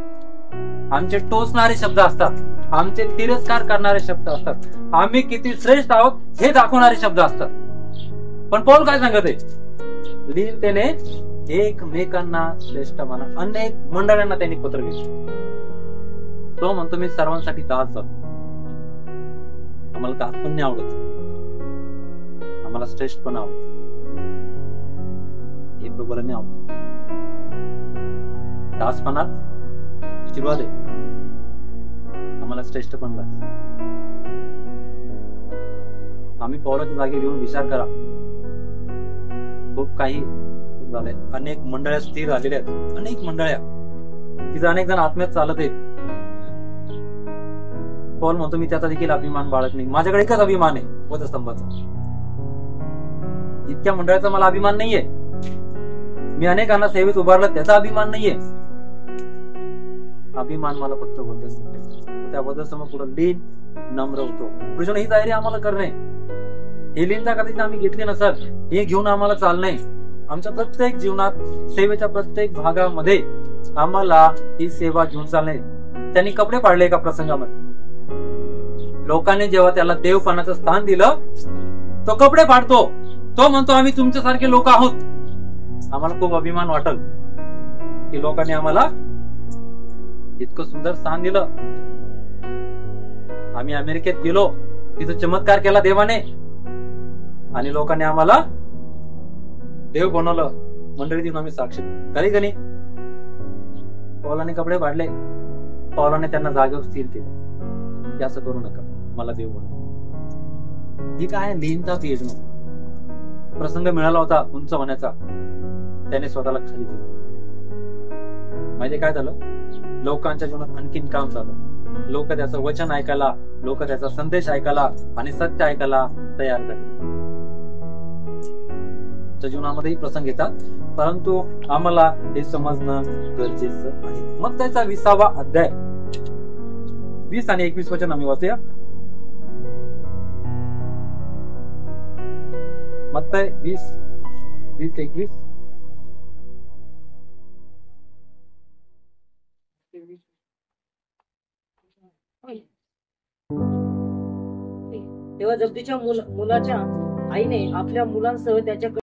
आमचे टोचणारे शब्द असतात, आमचे तिरस्कार करणारे शब्द असतात, आम्ही किती श्रेष्ठ आहोत हे दाखवणारे शब्द असतात. पण पौल काय सांगत आहे? लीनतेने एकमेकांना श्रेष्ठ माना. अनेक मंडळांना त्यांनी पत्र लिहिलं. तो म्हणतो मी सर्वांसाठी दास झालो. आम्हाला दास पण नाही आवडत, आम्हाला श्रेष्ठ पण आवडत. हे प्रभूला नाही आवडत. दासपणात आशीर्वाद आहे, आम्हाला श्रेष्ठ पण लागत. आम्ही पौलाच्या जागी घेऊन विचार करा. खूप काही झालंय. अनेक मंडळ्या स्थिर झालेल्या आहेत, अनेक मंडळ्या तिथं अनेक जण आत्म्यात चालत आहेत. पौल म्हणतो मी त्याचा देखील अभिमान बाळगत नाही. माझ्याकडे एकच अभिमान आहे, वधस्तंभाचा. इतक्या मंडळाचा मला अभिमान नाहीये. मी अनेकांना सेवेत उभारलं त्याचा अभिमान नाहीये. अभिमान मला फक्त वधस्तंभ. त्या वधस्तंभ पुढे लीन नम्र होतो. कृष्ण ही तयारी आम्हाला करणे. हे लीनता कदाचित आम्ही घेतली नसत, हे घेऊन आम्हाला चालणे. आमच्या प्रत्येक जीवनात सेवेच्या प्रत्येक भागामध्ये आम्हाला ही सेवा घेऊन चालणे. त्यांनी कपडे पाडले एका प्रसंगामध्ये. लोकांनी जेव्हा त्याला देवपणाचं स्थान दिलं, तो कपडे पाडतो. तो म्हणतो आम्ही तुमच्यासारखे लोक आहोत. आम्हाला खूप अभिमान वाटल की लोकांनी आम्हाला इतकं सुंदर स्थान दिलं. आम्ही अमेरिकेत गेलो, तिथं चमत्कार केला देवाने आणि लोकांनी आम्हाला देव बनवलं. मंडळी देऊन आम्ही साक्षी कधी कधी. पौलाने कपडे पाडले, पौलाने त्यांना जागेवर स्थिर केलं. असं करू नका, मला देव बनव. ही काय लीनता पेजणं. प्रसंग मिळाला होता उंच होण्याचा, त्याने स्वतःला खाली केलं. माहिती काय झालं? लोकांच्या जीवनात आणखीन काम झालं. लोक त्याचं वचन ऐकायला, लोक त्याचा संदेश ऐकायला आणि सत्य ऐकायला तयार झाले. जीवनामध्येही प्रसंग येतात, परंतु आम्हाला हे समजणं गरजेचं आहे. मग त्याचा 20वा अध्याय 20 आणि 21 वचन आम्ही वाचूया. मत्तय 20:21. तेव्हा जब्दीच्या मुलाच्या आईने आपल्या मुलांसह त्याच्याकडे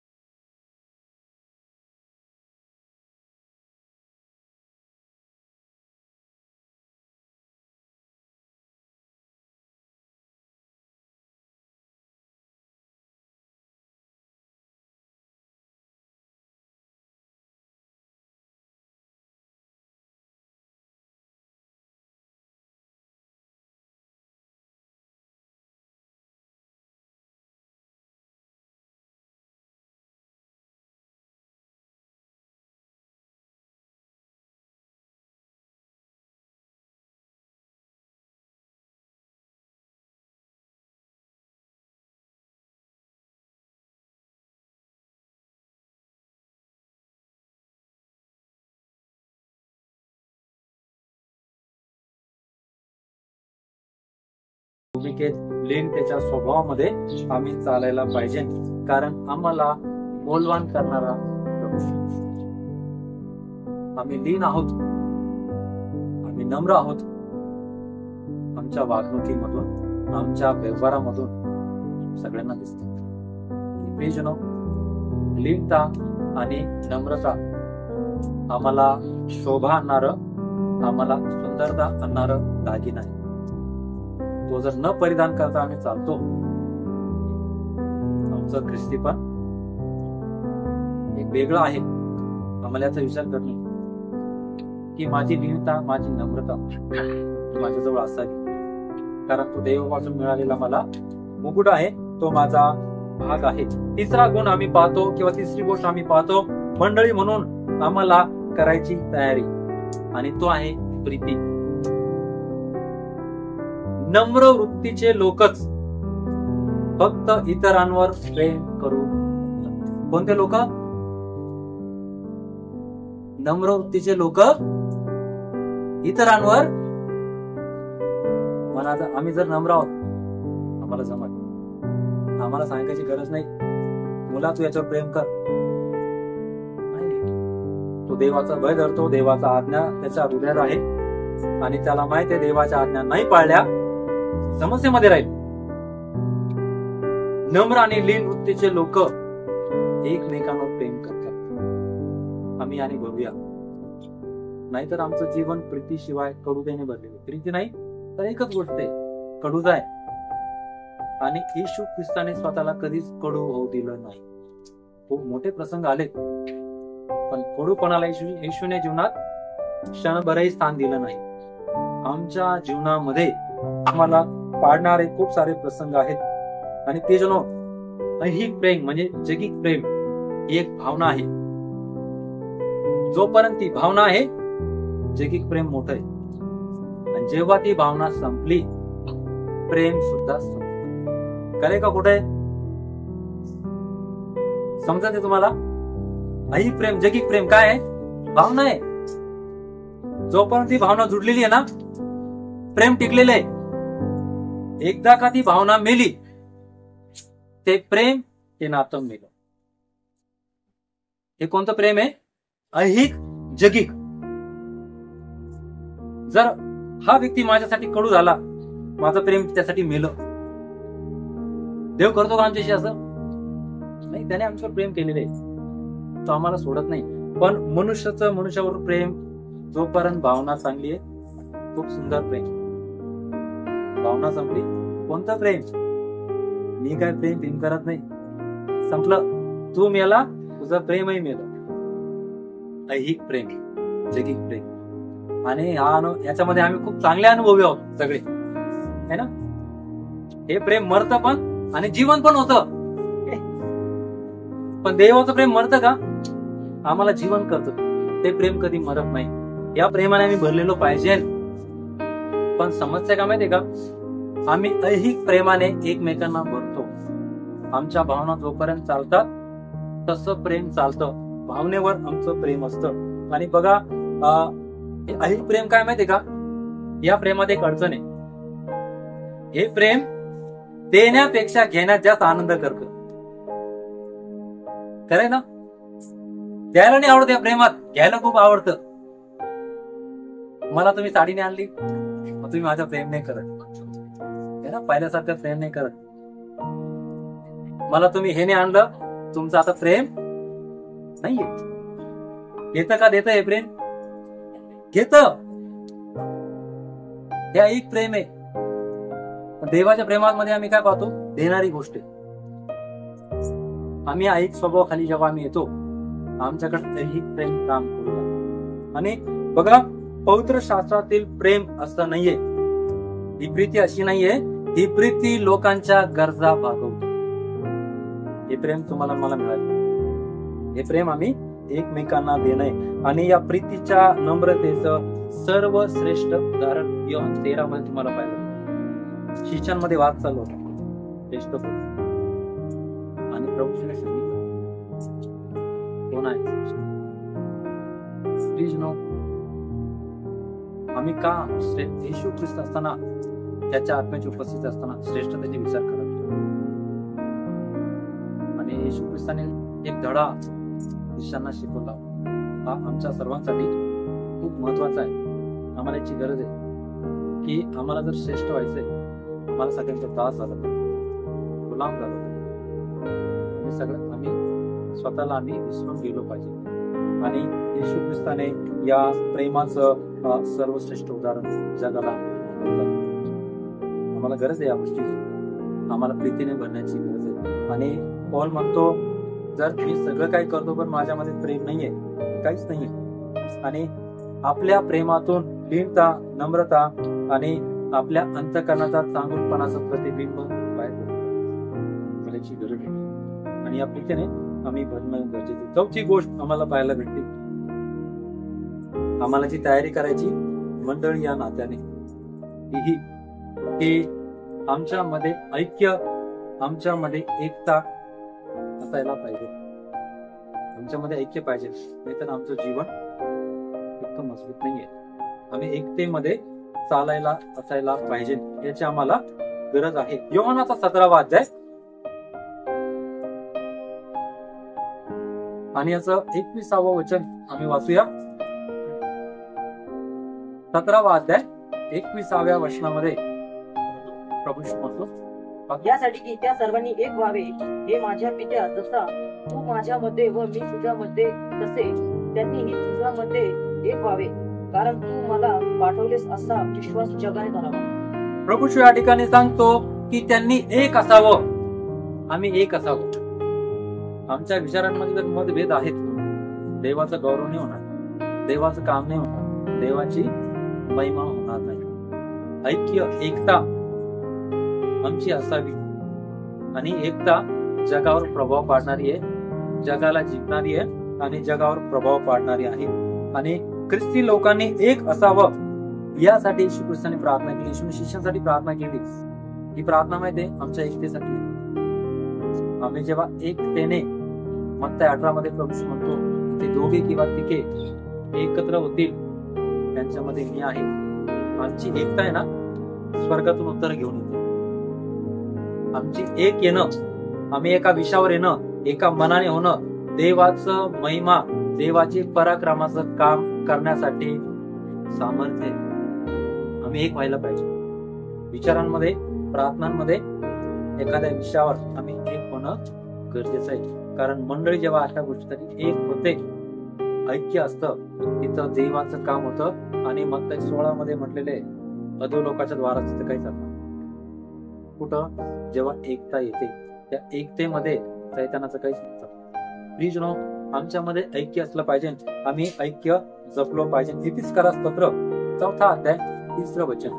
भूमिकेत लीन त्याच्या स्वभावामध्ये आम्ही चालायला पाहिजे, कारण आम्हाला मोलवान करणारा आम्ही लीन आहोत, आम्ही नम्र आहोत. आमच्या वागणुकीमधून, आमच्या व्यवहारामधून सगळ्यांना दिसतं. प्रियजनो, लीनता आणि नम्रता आम्हाला शोभा आणणारं, आम्हाला सुंदरता आणणारं दागिना आहे. तो जर न परिधान करता आम्ही चालतो, आमचं ख्रिस्ती पण एक वेगळं आहे. आम्हाला याचा विचार करणे की माझी लीनता, माझी नम्रता माझ्याजवळ असावी, कारण तो देवापासून मिळालेला मला मुकुट आहे, तो माझा भाग आहे. तिसरा गुण आम्ही पाहतो किंवा तिसरी गोष्ट आम्ही पाहतो, मंडळी म्हणून आम्हाला करायची तयारी, आणि तो आहे प्रीती. नम्र वृत्तीचे लोकच फक्त इतरांवर प्रेम करू. कोणते लोक? नम्र वृत्तीचे लोक इतरांवर. मला आम्ही जर नम्र आहोत, आम्हाला जमत, आम्हाला सांगायची गरज नाही, मुला तू याच्यावर प्रेम कर. तो देवाचा भय धरतो, देवाचा आज्ञा त्याच्या हृदयात आहे, आणि त्याला माहिती आहे देवाच्या आज्ञा नाही पाळल्या समस्येमध्ये राहील. नम्र आणि लीन वृत्तीचे लोक एकमेकांवर प्रेम करतात. आम्ही आणि बघूया, नाहीतर आमचं जीवन प्रीतीशिवाय कडूपणे भरलेलं. प्रीती नाही तर एकच गोष्ट आहे, कडूच आहे. आणि येशू ख्रिस्ताने स्वतःला कधीच कडू होऊ दिलं नाही. खूप मोठे प्रसंग आले, पण कडूपणाला येशूने जीवनात क्षणभरही स्थान दिलं नाही. आमच्या जीवनामध्ये आम्हाला पाडणारे खूप सारे प्रसंग आहेत, आणि ते जणो ऐहिक प्रेम म्हणजे जगिक प्रेम ही एक भावना आहे. जोपर्यंत ती भावना आहे, जगिक प्रेम मोठं आहे, आणि जेव्हा ती भावना संपली, प्रेम सुद्धा संपलं. कळे का कुठे? समजत आहे तुम्हाला? ऐहिक प्रेम, जगिक प्रेम काय आहे? भावना आहे. जोपर्यंत ती भावना जुडलेली आहे ना, प्रेम टिकलेलं आहे. एकदा का ती भावना मेली, ते प्रेम, ते नातं मेलं. हे कोणतं प्रेम आहे? ऐहिक, जगिक. जर हा व्यक्ती माझ्यासाठी कडू झाला, माझं प्रेम त्यासाठी मेलं. देव करतो का आमच्याशी असं? नाही, त्याने आमच्यावर प्रेम केलेलं आहे, तो आम्हाला सोडत नाही. पण मनुष्याचं मनुष्यावर प्रेम, जोपर्यंत भावना चांगली आहे, खूप सुंदर प्रेम. भावना संपली, कोणतं प्रेम? मी काय प्रेम करत नाही, संपलं. तू मेला, तुझं प्रेमही मेलं. ऐहिक प्रेम, जगिक प्रेम. आणि याच्यामध्ये आम्ही खूप चांगले अनुभवी आहोत सगळे, है ना? हे प्रेम मरतं पण आणि जीवन पण होतं. पण देवाचं प्रेम मरतं का? आम्हाला जीवन करतं. ते प्रेम कधी मरत नाही. या प्रेमाने आम्ही भरलेलो पाहिजे. पण समस्या काय माहितीये का? आम्ही ऐहिक प्रेमाने एकमेकांना भरतो. आमच्या भावना जोपर्यंत चालतात तसं प्रेम चालतं. भावनेवर आमचं प्रेम असतं. आणि बघा, ऐहिक प्रेम काय माहितीये का? या प्रेमात एक अडचण आहे. हे प्रेम देण्यापेक्षा घेण्यात जास्त आनंद करतं. खरंय ना? द्यायला नाही आवडत या प्रेमात, घ्यायला खूप आवडतं. मला तुम्ही साडीने आणली, मग तुम्ही माझं प्रेम नाही करत, है ना? पहिल्यासारखं प्रेम नाही करत. मला तुम्ही हे नाही आणलं, तुमचं आता प्रेम नाहीये. घेतं का? देतं हे प्रेम? घेतं. हे एक प्रेम आहे. देवाच्या प्रेमामध्ये आम्ही काय पाहतो? देणारी गोष्ट. आम्ही ऐक स्वभावाखाली जेव्हा आम्ही येतो, आमच्याकडे ऐहिक प्रेम काम करू लागतं. आणि बघा, पवित्र शास्त्रातील प्रेम असं नाहीये. ही प्रीती अशी नाहीये, ही प्रीती लोकांच्या गरजा भागवते. हे प्रेम तुम्हाला मला मिळालं. हे प्रेम आम्ही एकमेकांना देणं. आणि या प्रीतीच्या नम्रतेचं सर्वश्रेष्ठ उदाहरण योहान 13 मध्ये तुम्हाला पाहिलं. शिष्यांमध्ये वाद चालू होता, श्रेष्ठ आणि प्रभूने सांगितलं कोण आहे? Please no. आम्ही का येशू ख्रिस्त असताना, त्याच्या आत्म्याची उपस्थिती असताना श्रेष्ठतेचे विचार करत? आणि येशू ख्रिस्ताने एक धडा शिष्यांना शिकवला. हा आमच्या सर्वांसाठी खूप महत्वाचा आहे. आम्हाला याची गरज आहे की आम्हाला जर श्रेष्ठ व्हायचंय, आम्हाला सगळ्यांचा त्रास झाला पाहिजे, गुलाम झाला पाहिजे. आम्ही स्वतःला विसरून गेलो पाहिजे. आणि येशू ख्रिस्ताने या प्रेमाचं सर्वश्रेष्ठ उदाहरण जगाला आम्हाला गरज आहे या गोष्टीची. आम्हाला प्रीतीने भरण्याची गरज आहे. आणि पौल म्हणतो, जर मी सगळं काही करतो पण माझ्यामध्ये प्रेम नाहीये, काहीच नाहीये. आणि आपल्या प्रेमातून लीनता, नम्रता आणि आपल्या अंतःकरणाचा चांगुलपणाचं प्रतिबिंब बाहेर पडतं. करायची गरज आहे आणि या प्रीतीने आम्ही भरणं गरजेचे. चौथी गोष्ट आम्हाला पाहायला भेटते, आम्हाला जी तयारी करायची मंडळी या नात्याने ही की आमच्यामध्ये ऐक्य, आमच्यामध्ये एकता असायला पाहिजे. आमच्यामध्ये ऐक्य पाहिजे, नाहीतर आमचं जीवन इतकं मजबूत नाहीये. आम्ही एकतेमध्ये चालायला असायला पाहिजे, याची आम्हाला गरज आहे. योहानाचा 17वा अध्याय आणि याचं 21वे वचन आम्ही वाचूया. 17वा अध्याय 21व्या वचनामध्ये प्रभू म्हणतो, यासाठी की त्या सर्वांनी एक व्हावे, हे माझ्या पित्या जसा तू माझ्यामध्ये व मी तुझ्यामध्ये तसे त्यांनीही तुझ्यामध्ये एक व्हावे, कारण तू मला पाठवलेस असा विश्वास जगाने धरावा. प्रभू या ठिकाणी सांगतो की त्यांनी एक असावं, आम्ही एक असावं. आमच्या विचारांमध्ये जर मतभेद आहेत, देवाचं गौरव नाही होणार, देवाचं काम नाही होणार, देवाची महिमा होणार नाही. ऐक्य, एकता आमची असावी आणि एकता जगावर प्रभाव पाडणारी आहे, जगाला जिंकणारी आहे आणि जगावर प्रभाव पाडणारी आहे. आणि ख्रिस्ती लोकांनी एक असावं यासाठी येशू ख्रिस्ताने प्रार्थना केली, येशूने शिष्यांसाठी प्रार्थना केली. ही प्रार्थना माहिती आहे आमच्या एकतेसाठी. आम्ही जेव्हा एकतेने, मत्तय 18 मध्ये प्रभू म्हणतो, ते दोघे किंवा तिघे एकत्र होतील त्यांच्यामध्ये मी आहे. आमची एकता आहे ना, स्वर्गातून उत्तर घेऊन येते. आमची एक येणं, आम्ही एका विषयावर येणं, एका मनाने होणं, देवाचं महिमा, देवाची पराक्रमाचं काम करण्यासाठी सामर्थ्य आहे. आम्ही एक व्हायला पाहिजे. विचारांमध्ये, प्रार्थनांमध्ये, एखाद्या विषयावर आम्ही एक होणं गरजेचं आहे. कारण मंडळी जेव्हा अशा गोष्टीसाठी एक होते, ऐक्य असतं, तिथं देवाचं काम होतं. आणि मत्तय 16 मध्ये म्हटलेले अधोलोकाच्या द्वारात तिथं काही चालतं. कुठं? जेव्हा एकता येते, त्या एकतेमध्ये सैतानाचं काहीच नसतं. प्रियजनो, आमच्यामध्ये ऐक्य असलं पाहिजे, आम्ही ऐक्य जपलो पाहिजे. इफिसकारास पत्र 4 अध्याय 3 वचन.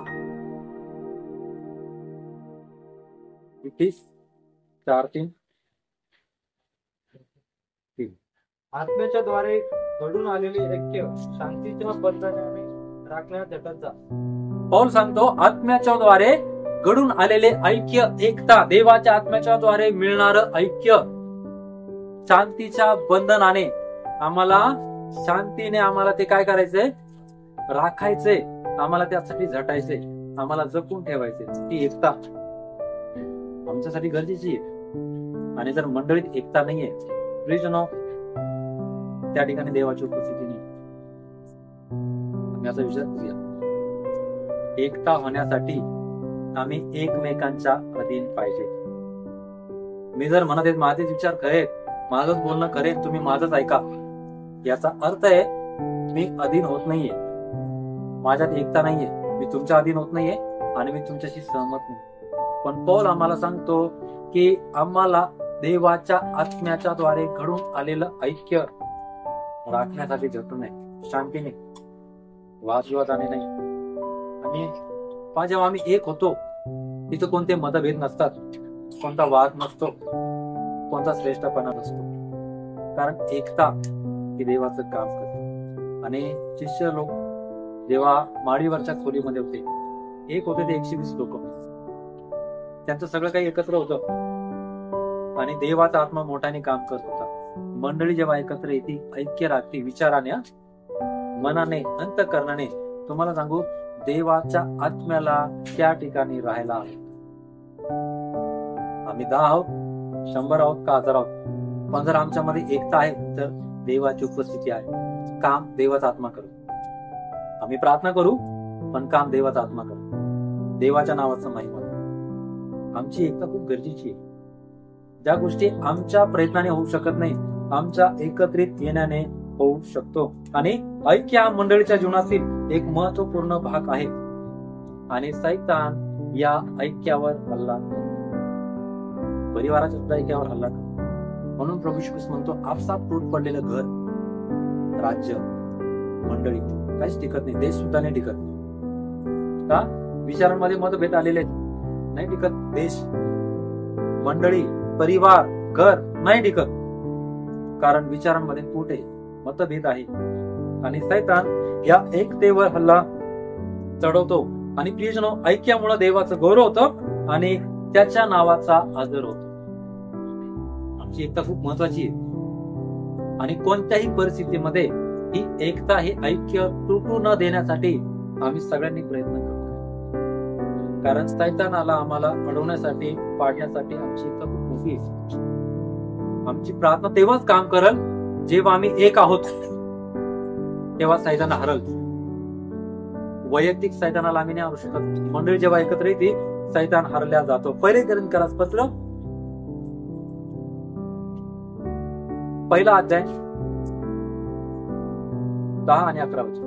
इफिस 4:3. आत्म्याच्या द्वारे घडून आलेले ऐक्य शांतीच्या बंधनाने राखण्यात झटत जा. पौल सांगतो, आत्म्याच्या द्वारे घडून आलेले ऐक्य, एकता, देवाच्या आत्म्याच्या द्वारे मिळणारं ऐक्य शांतीच्या बंधनाने, आम्हाला शांतीने आम्हाला ते काय करायचंय? राखायचंय. आम्हाला त्यासाठी झटायचंय, आम्हाला जपून ठेवायचे. ती एकता आमच्यासाठी गरजेची आहे. आणि जर मंडळीत एकता नाहीये, प्रियजनो, त्या ठिकाणी देवाची उपस्थिती नाही. आम्ही असा विचार करूया, एकता होण्यासाठी आम्ही एकमेकांच्या अधीन पाहिजे. मी जर म्हणत आहे माझेच विचार करेल, माझंच बोलणं करेल, तुम्ही माझंच ऐका, याचा अर्थ आहे मी अधीन होत नाहीये, माझ्यात एकता नाहीये, मी तुमच्या अधीन होत नाहीये आणि मी तुमच्याशी सहमत नाही. पण पौल आम्हाला सांगतो की आम्हाला देवाच्या आत्म्याच्या द्वारे घडून आलेलं ऐक्य राखण्यासाठी झटू नये, शांतीने, वादविवादाने नाही. आणि जेव्हा आम्ही एक होतो, तिथं कोणते मतभेद नसतात, कोणता वाद नसतो, कोणता श्रेष्ठपणा नसतो. कारण एकता ही देवाचं काम करते. आणि शिष्य लोक जेव्हा माडीवरच्या खोलीमध्ये होते, एक होते ते 120 लोक, त्यांचं सगळं काही एकत्र होतं आणि देवाचा आत्मा मोठ्याने काम करत होता. मंडळी जेव्हा एकत्र येते, ऐक्य राखते, विचाराने, मनाने, अंतःकरणाने, तुम्हाला सांगू, देवाच्या आत्म्याला त्या ठिकाणी राहायला हवं. आम्ही 10 आहोत, 100 आहोत का 1000 आहोत, पण जर आमच्यामध्ये एकता आहे तर देवाची उपस्थिती आहे. काम देवाचा आत्मा करू. आम्ही प्रार्थना करू, पण काम देवाचा आत्मा करू, देवाच्या नावाचं महिमा. आमची एकता खूप गरजेची आहे. ज्या गोष्टी आमच्या प्रयत्नाने होऊ शकत नाही, आमच्या एकत्रित येण्याने होऊ शकतो. आणि ऐक्य हा मंडळीच्या जीवनातील एक महत्वपूर्ण भाग आहे. आणि सैतान या ऐक्यावर हल्ला करतो, परिवाराच्या सुद्धा ऐक्यावर हल्ला करतो. म्हणून प्रभू येशू म्हणतो, आपसात तूट पडलेलं घर, राज्य, मंडळी काहीच टिकत नाही, देश सुद्धा नाही टिकत. का? विचारांमध्ये मतभेद आलेले नाही टिकत. देश, मंडळी, परिवार, घर नाही टिकत, कारण विचारांमध्ये फूट आहे, मतभेद आहे आणि सैतान या एकतेवर हल्ला चढवतो. आणि प्रियजनो, ऐक्यामुळे देवाचं गौरव होतं आणि त्याच्या नावाचा आदर होतो. आमची एकता खूप महत्वाची आहे आणि कोणत्याही परिस्थितीमध्ये ही एकता, हे ऐक्य तुटू न देण्यासाठी आम्ही सगळ्यांनी प्रयत्न करतो. कारण सैतानाला आम्हाला अडवण्यासाठी, पाडण्यासाठी आमची एकता खूप मोठी आहे. आमची प्रार्थना तेव्हाच काम करल जेव्हा आम्ही एक आहोत, तेव्हा सैतान हरल. वैयक्तिक सैतानाला आम्ही नाही हरवू शकत. मंडळी जेव्हा एकत्र येते, सैतान हरल्या जातो. पहिले कोरिन्थीकरास पत्र 1 अध्याय 10 आणि 11 वचन.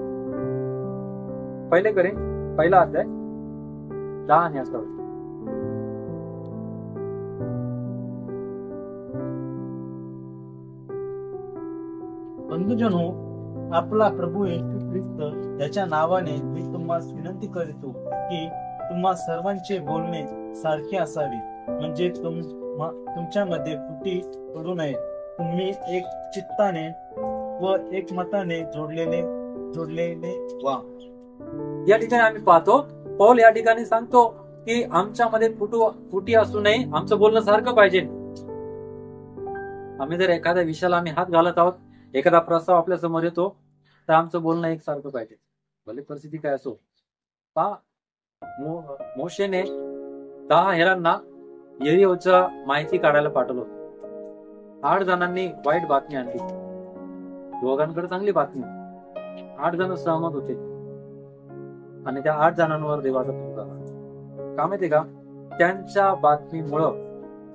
1 कोरिन्थी 1 अध्याय 10 आणि 11 वचन. बंधुजनो, आपला प्रभू येशू ख्रिस्त याच्या नावाने मी तुम्हाला विनंती करतो की तुम्हा सर्वांचे बोलणे सारखे असावे, म्हणजे तुमच्यामध्ये फुटी पडू नये. तुम्ही एक चित्ताने व एक मताने जोडलेले व्हा. या ठिकाणी आम्ही पाहतो, पौल या ठिकाणी सांगतो की आमच्यामध्ये फुटी असू नये, आमचं बोलणं सारखं पाहिजे. आम्ही जर एखाद्या विषयाला आम्ही हात घालत आहोत, एखादा प्रस्ताव आपल्या समोर येतो, तर आमचं बोलणं एकसारखं पाहिजे, भले परिस्थिती काय असो. मोशेने 10 हेरांना यरीहोच्या माहिती काढायला पाठवलं. 8 जणांनी वाईट बातमी आणली, दोघांकडे चांगली बातमी. 8 जण सहमत होते आणि त्या 8 जणांवर देवाचा पूर झाला. का माहितीये का? त्यांच्या बातमीमुळं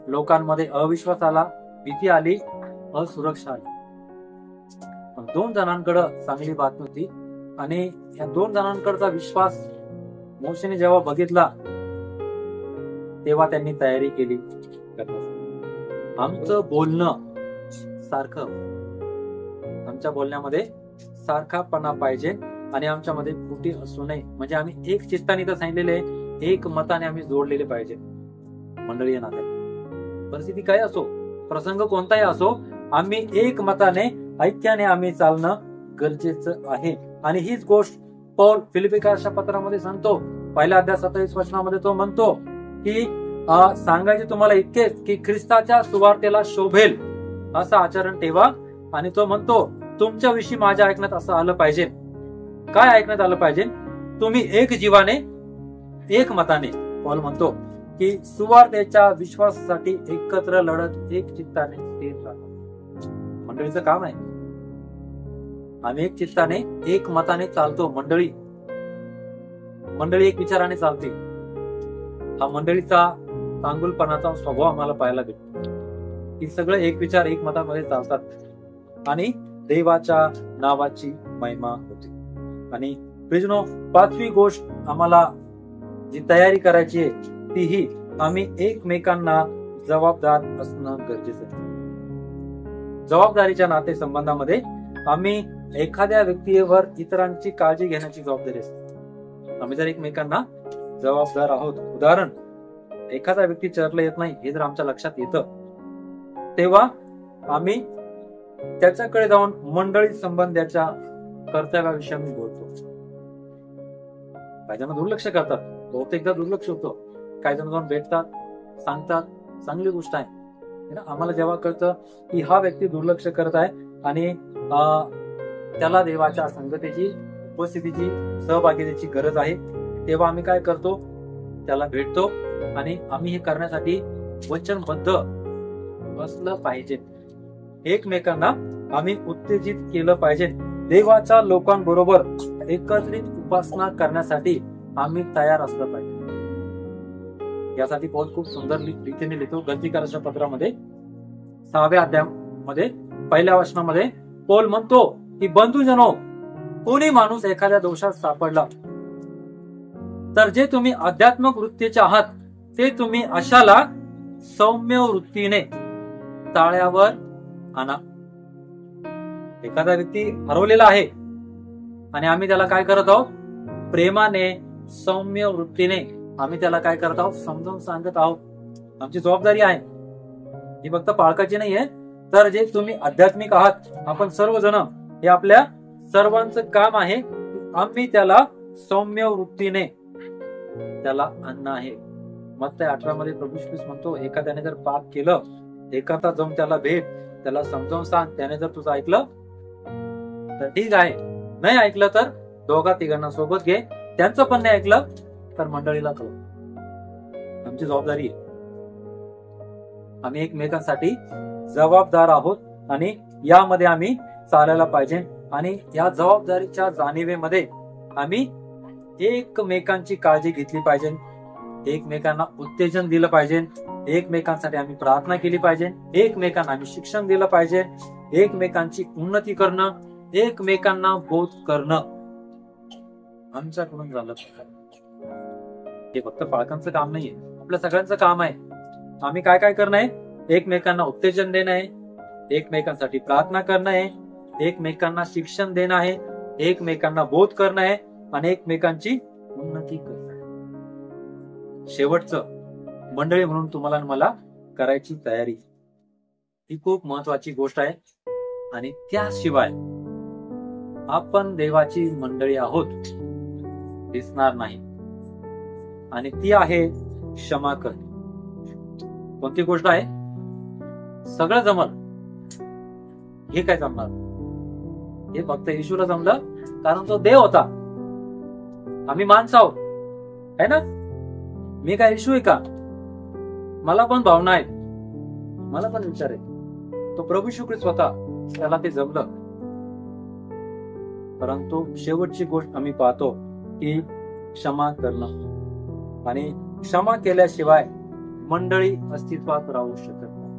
लोकांमध्ये अविश्वास आला, भीती आली, असुरक्षा आली. 2 जणांकडे चांगली बातमी होती आणि या 2 जणांकडचा विश्वास मोशेने जेव्हा बघितला, तेव्हा त्यांनी तयारी केली. आमचं बोलणं सारखं, आमच्या बोलण्यामध्ये सारखापणा पाहिजे आणि आमच्यामध्ये फुटी असू नये. म्हणजे आम्ही एक चित्ताने तर सांगितलेले, एक मताने आम्ही जोडलेले पाहिजे. मंडळी नात्यात परिस्थिती काय असो, प्रसंग कोणताही असो, आम्ही एक मताने, ऐक्याने आम्ही चालणं गरजेचं आहे. आणि हीच गोष्ट पौल फिलिपिकराच्या पत्रामध्ये सांगतो. 1 अध्याय 27 वचनामध्ये तो म्हणतो की सांगायचे तुम्हाला इतकेच की ख्रिस्ताच्या सुवार्तेला शोभेल असं आचरण ठेवा. आणि तो म्हणतो, तुमच्या विषयी माझ्या ऐकण्यात असं आलं पाहिजे. काय ऐकण्यात आलं पाहिजे? तुम्ही एक जीवाने, एक मताने, पौल म्हणतो की सुवार्तेच्या विश्वासासाठी एकत्र लढत, एक चित्ताने स्थिर राहा. मंडळीचं काम आहे, आम्ही एक चित्ताने, एक मताने चालतो. मंडळी एक विचाराने चालते. हा मंडळीचा चांगुलपणाचा स्वभाव आम्हाला पाहायला भेटतो की सगळे एक विचार, एक मतामध्ये चालतात आणि देवाच्या नावाची महिमा होते. आणि प्रियजनो, 5वी गोष्ट आम्हाला जी तयारी करायची आहे, तीही आम्ही एकमेकांना जबाबदार असणं गरजेचं आहे. जबाबदारीच्या नातेसंबंधामध्ये आम्ही एखाद्या व्यक्तीवर इतरांची काळजी घेण्याची जबाबदारी असते. आम्ही जर एकमेकांना जबाबदार आहोत, उदाहरण, एखादा व्यक्ती चर्चला येत नाही हे जर आमच्या लक्षात येतं, तेव्हा आम्ही त्याच्याकडे जाऊन मंडळी संबंधाच्या कर्तव्याविषयी आम्ही बोलतो. काही जण दुर्लक्ष करतात, बहुतेकदा दुर्लक्ष होतं. काही जण जाऊन भेटतात, सांगतात, चांगली गोष्ट आहे. आम्हाला जेव्हा कळतं की हा व्यक्ती दुर्लक्ष करत आहे आणि त्याला देवाच्या संगतीची, उपस्थितीची, सहभागितेची गरज आहे, तेव्हा आम्ही काय करतो? त्याला भेटतो आणि आम्ही हे करण्यासाठी वचनबद्ध असलं पाहिजे. एकमेकांना आम्ही उत्तेजित केलं पाहिजे. देवाच्या लोकांबरोबर एकत्रित उपासना करण्यासाठी आम्ही तयार असलं पाहिजे. यासाठी पौल खूप सुंदर रीतीने लिहितो. गलतीकाराच्या पत्रामध्ये 6व्या अध्यायामध्ये 1 वचनामध्ये पौल म्हणतो की बंधुजनो, कोणी माणूस एखाद्या दोषात सापडला तर जे तुम्ही आध्यात्मिक वृत्तीचे आहात, ते तुम्ही अशाला सौम्य वृत्तीने ताळ्यावर आणा. एखादा व्यक्ती हरवलेला आहे आणि आम्ही त्याला काय करत आहोत? प्रेमाने, सौम्य वृत्तीने आम्ही त्याला काय करत आहोत? समजावून सांगत आहोत. आमची जबाबदारी आहे. ही फक्त पाळकाची नाहीये, तर जे तुम्ही आध्यात्मिक आहात आपण सर्वजण, हे आपल्या सर्वांचं काम आहे. आम्ही त्याला सौम्य वृत्तीने त्याला आणणं आहे. मत्तय 18 मध्ये प्रभू ख्रिस्त म्हणतो, एखाद्याने जर पाप केलं, एखादा जाऊन त्याला भेट, त्याला समजावून सांग. त्याने जर तुझं ऐकलं तर ठीक आहे, नाही ऐकलं तर दोघा तिघांना सोबत घे. त्यांचं पण नाही ऐकलं तर मंडळीला कळव. आमची जबाबदारी आहे. आम्ही एकमेकांसाठी जबाबदार आहोत आणि यामध्ये आम्ही चालायला पाहिजे. आणि या जबाबदारीच्या जाणीवेमध्ये आम्ही एकमेकांची काळजी घेतली पाहिजे, एकमेकांना उत्तेजन दिलं पाहिजे, एकमेकांसाठी आम्ही प्रार्थना केली पाहिजे, एकमेकांना आम्ही शिक्षण दिलं पाहिजे, एकमेकांची उन्नती करणं, एकमेकांना बोध करणं आमच्याकडून झालं. हे फक्त पालकांचं काम नाहीये, आपल्या सगळ्यांचं काम आहे. आम्ही काय काय करणं आहे? एकमेकांना उत्तेजन देणं आहे, एकमेकांसाठी प्रार्थना करणं आहे, एकमेकांना शिक्षण देणं आहे, एकमेकांना बोध करणं आहे आणि एकमेकांची उन्नती करणं आहे. शेवटचं मंडळी म्हणून तुम्हाला आणि मला करायची तयारी, ही खूप महत्वाची गोष्ट आहे. आणि त्याशिवाय आपण देवाची मंडळी आहोत दिसणार नाही. आणि ती आहे क्षमा करणे. कोणती गोष्ट आहे? सगळं जमल, हे काय जमणार? हे फक्त येशूला जमलं कारण तो देव होता, आम्ही माणसं आहोत, है ना? मी काय येशू आहे का? मला पण भावना आहेत, मला पण विचार आहे. तो प्रभू येशू ख्रिस्त होता, त्याला ते जमलं. परंतु शेवटची गोष्ट आम्ही पाहतो की क्षमा करणं. आणि क्षमा केल्याशिवाय मंडळी अस्तित्वात राहू शकत नाही.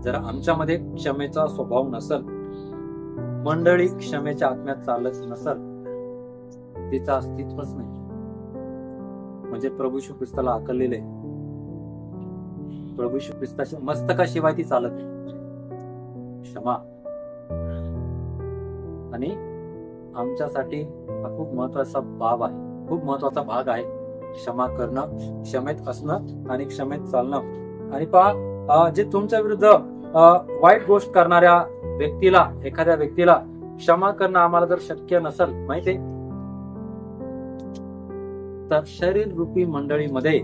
जर आमच्यामध्ये क्षमेचा स्वभाव नसल, मंडळी क्षमेच्या आत्म्यात चालत नसल, तिचं अस्तित्वच नाही. म्हणजे प्रभू येशू ख्रिस्ताला आकललेले, प्रभू येशू ख्रिस्ताच्या मस्तकाशिवाय ती चालत नाही. क्षमा. आणि आमच्यासाठी हा खूप महत्वाचा बाब आहे, खूप महत्वाचा भाग आहे. क्षमा करणं, क्षमेत असणं आणि क्षमेत चालणं. आणि पहा, जे तुमच्या विरुद्ध वाईट गोष्ट करणाऱ्या व्यक्तीला, एखाद्या व्यक्तीला क्षमा करणं आम्हाला जर शक्य नसेल, माहितीये, तर शरीर रूपी मंडळीमध्ये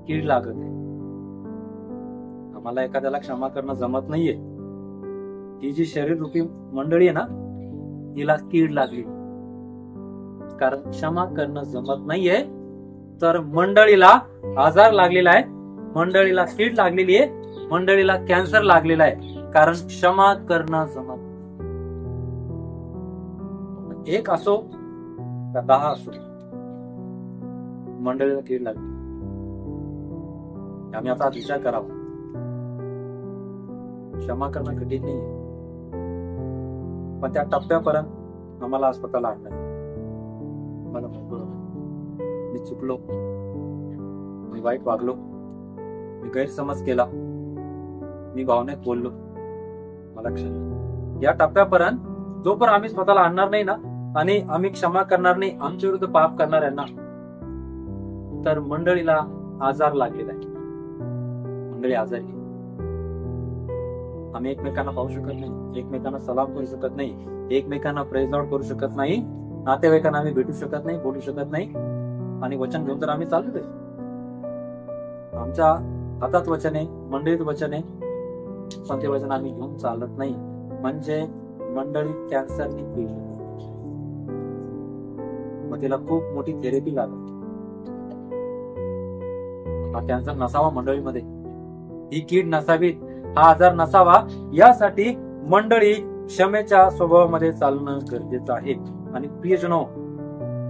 कीड लागत आहे. आम्हाला एखाद्याला क्षमा करणं जमत नाहीये, ही जी शरीर रूपी मंडळी आहे ना, तिला कीड लागली. कारण क्षमा करणं जमत नाहीये, तर मंडळीला आजार लागलेला आहे, मंडळीला कीड लागलेली आहे, मंडळीला कॅन्सर लागलेला आहे. कारण क्षमा करणं जमत. एक असो का 10 असो, मंडळीला कीड लागली. आम्ही आता विचार करावा. क्षमा करणं कठीण नाहीये, पण त्या टप्प्यापर्यंत आम्हाला आज स्वतःला आणलं. मला मी चुकलो, मी वाईट वागलो, मी गैरसमज केला, मी भावनेत बोललो, मला क्षमा. या टप्प्यापर्यंत जोपर्यंत आम्ही स्वतःला आणणार नाही ना, आणि आम्ही क्षमा करणार नाही आमच्या विरुद्ध पाप करणाऱ्यांना, तर मंडळीला आजार लागलेला आहे, मंडळी आजारी आहे. आम्ही एकमेकांना पाहू शकत नाही, एकमेकांना सलाम करू शकत नाही, एकमेकांना प्रेज लॉर्ड करू शकत नाही, नातेवाईकांना आम्ही भेटू शकत नाही, बोलू शकत नाही. आणि वचन घेऊन तर आम्ही चाललोय, आमच्या हातात वचन आहे, मंडळीत वचन आहे, पण ते वचन आम्ही घेऊन चालत नाही. म्हणजे मंडळी कॅन्सरने पीडित, मग तिला खूप मोठी थेरपी लागते. हा कॅन्सर नसावा मंडळीमध्ये, ही कीड नसावी, हा आजार नसावा, यासाठी मंडळी क्षमेच्या स्वभावामध्ये चालणं गरजेचं आहे. आणि प्रियजनो,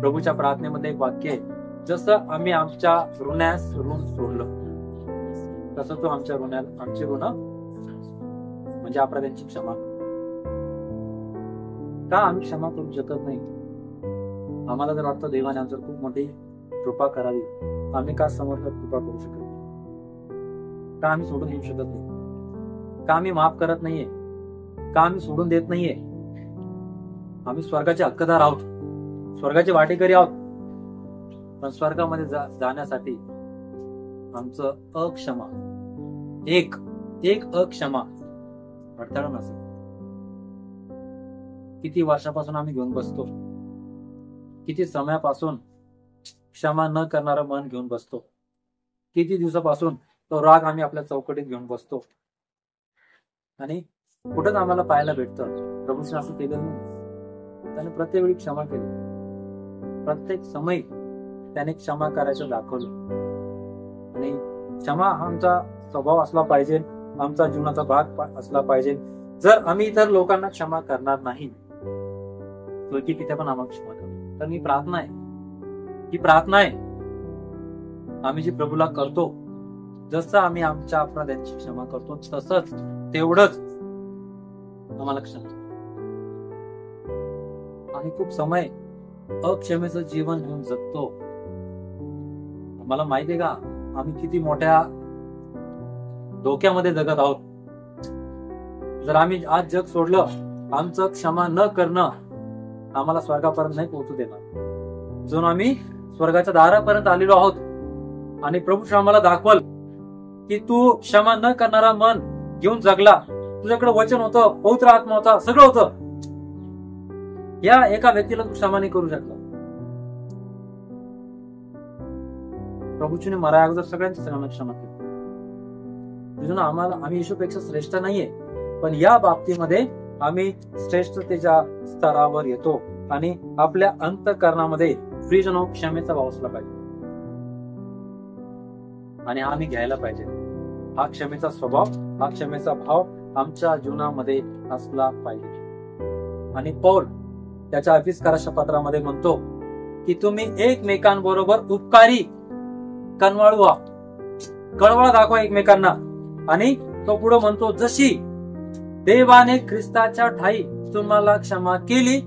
प्रभूच्या प्रार्थनेमध्ये एक वाक्य आहे, जसं आम्ही आमच्या ऋणास ऋण सोडलं, तसं तो आमच्या आमचे ऋण म्हणजे अपराध्यांची क्षमा. का आम्ही क्षमा करू शकत नाही? आम्हाला जर वाटतं देवाने आमच्यावर खूप मोठी कृपा करावी, आम्ही का समोर कृपा करू शकत नाही? का आम्ही सोडून देऊ शकत नाही? का आम्ही माफ करत नाहीये? का आम्ही सोडून देत नाहीये? आम्ही स्वर्गाचे हक्कदार आहोत, स्वर्गाचे वाटेकरी आहोत, पण स्वर्गामध्ये जाण्यासाठी आमचं अक्षमा, एक अक्षमा अडथळा नसेल. किती वर्षापासून आम्ही घेऊन बसतो, किती समयापासून क्षमा न करणारं मन घेऊन बसतो, किती दिवसापासून तो राग आम्ही आपल्या चौकटीत घेऊन बसतो. आणि कुठंच आम्हाला पाहायला भेटतं प्रभूने असं केलं नाही. त्याने प्रत्येक वेळी क्षमा केली, प्रत्येक समय त्याने क्षमा करायचं दाखवलं. आणि क्षमा हा आमचा स्वभाव असला पाहिजे, आमचा जीवनाचा भाग असला पाहिजे. जर आम्ही इतर लोकांना क्षमा करणार नाही तर तिथे पण आम्हाला क्षमा करू. तर ही प्रार्थना आहे आम्ही जी प्रभूला करतो. जसं आम्ही आमच्या अपराधांची क्षमा करतो तसंच तेवढंच आम्हाला क्षमा. आम्ही खूप समय अक्षमेचं जीवन घेऊन जगतो. आम्हाला माहिती आहे का आम्ही किती मोठ्या धोक्यामध्ये जगत आहोत. जर आम्ही आज जग सोडलं, आमचं क्षमा न करणं आम्हाला स्वर्गापर्यंत नाही पोहोचू देणार. जणू आम्ही स्वर्गाच्या दारापर्यंत आलेलो आहोत आणि प्रभू आम्हाला दाखवल की तू क्षमा न करणारा मन घेऊन जगला, तुझ्याकडे वचन होतं, पवित्र आत्मा होता, सगळं होतं, या एका व्यक्तीला तू क्षमा नाही करू शकला. प्रभूची मराया अगोदर सगळ्यांची क्षमा केली. आम्ही येशूपेक्षा श्रेष्ठ नाहीये, पण या बाबतीमध्ये आम्ही श्रेष्ठतेच्या स्तरावर येतो आणि आपल्या अंतःकरणामध्ये प्रियजनो क्षमेचा भाव असला पाहिजे आणि आम्ही घ्यायला पाहिजे. हा क्षमेचा स्वभाव, हा क्षमेचा भाव आमच्या जीवनामध्ये असला पाहिजे. आणि पौल त्याच्या अभिस्काराच्या पत्रामध्ये म्हणतो की तुम्ही एकमेकांबरोबर उपकारी कनवाळू व्हा, कळवळा दाखवा एकमेकांना. आणि तो पुढे म्हणतो जशी देवाने ख्रिस्ताच्या ठाई तुम्हाला क्षमा केली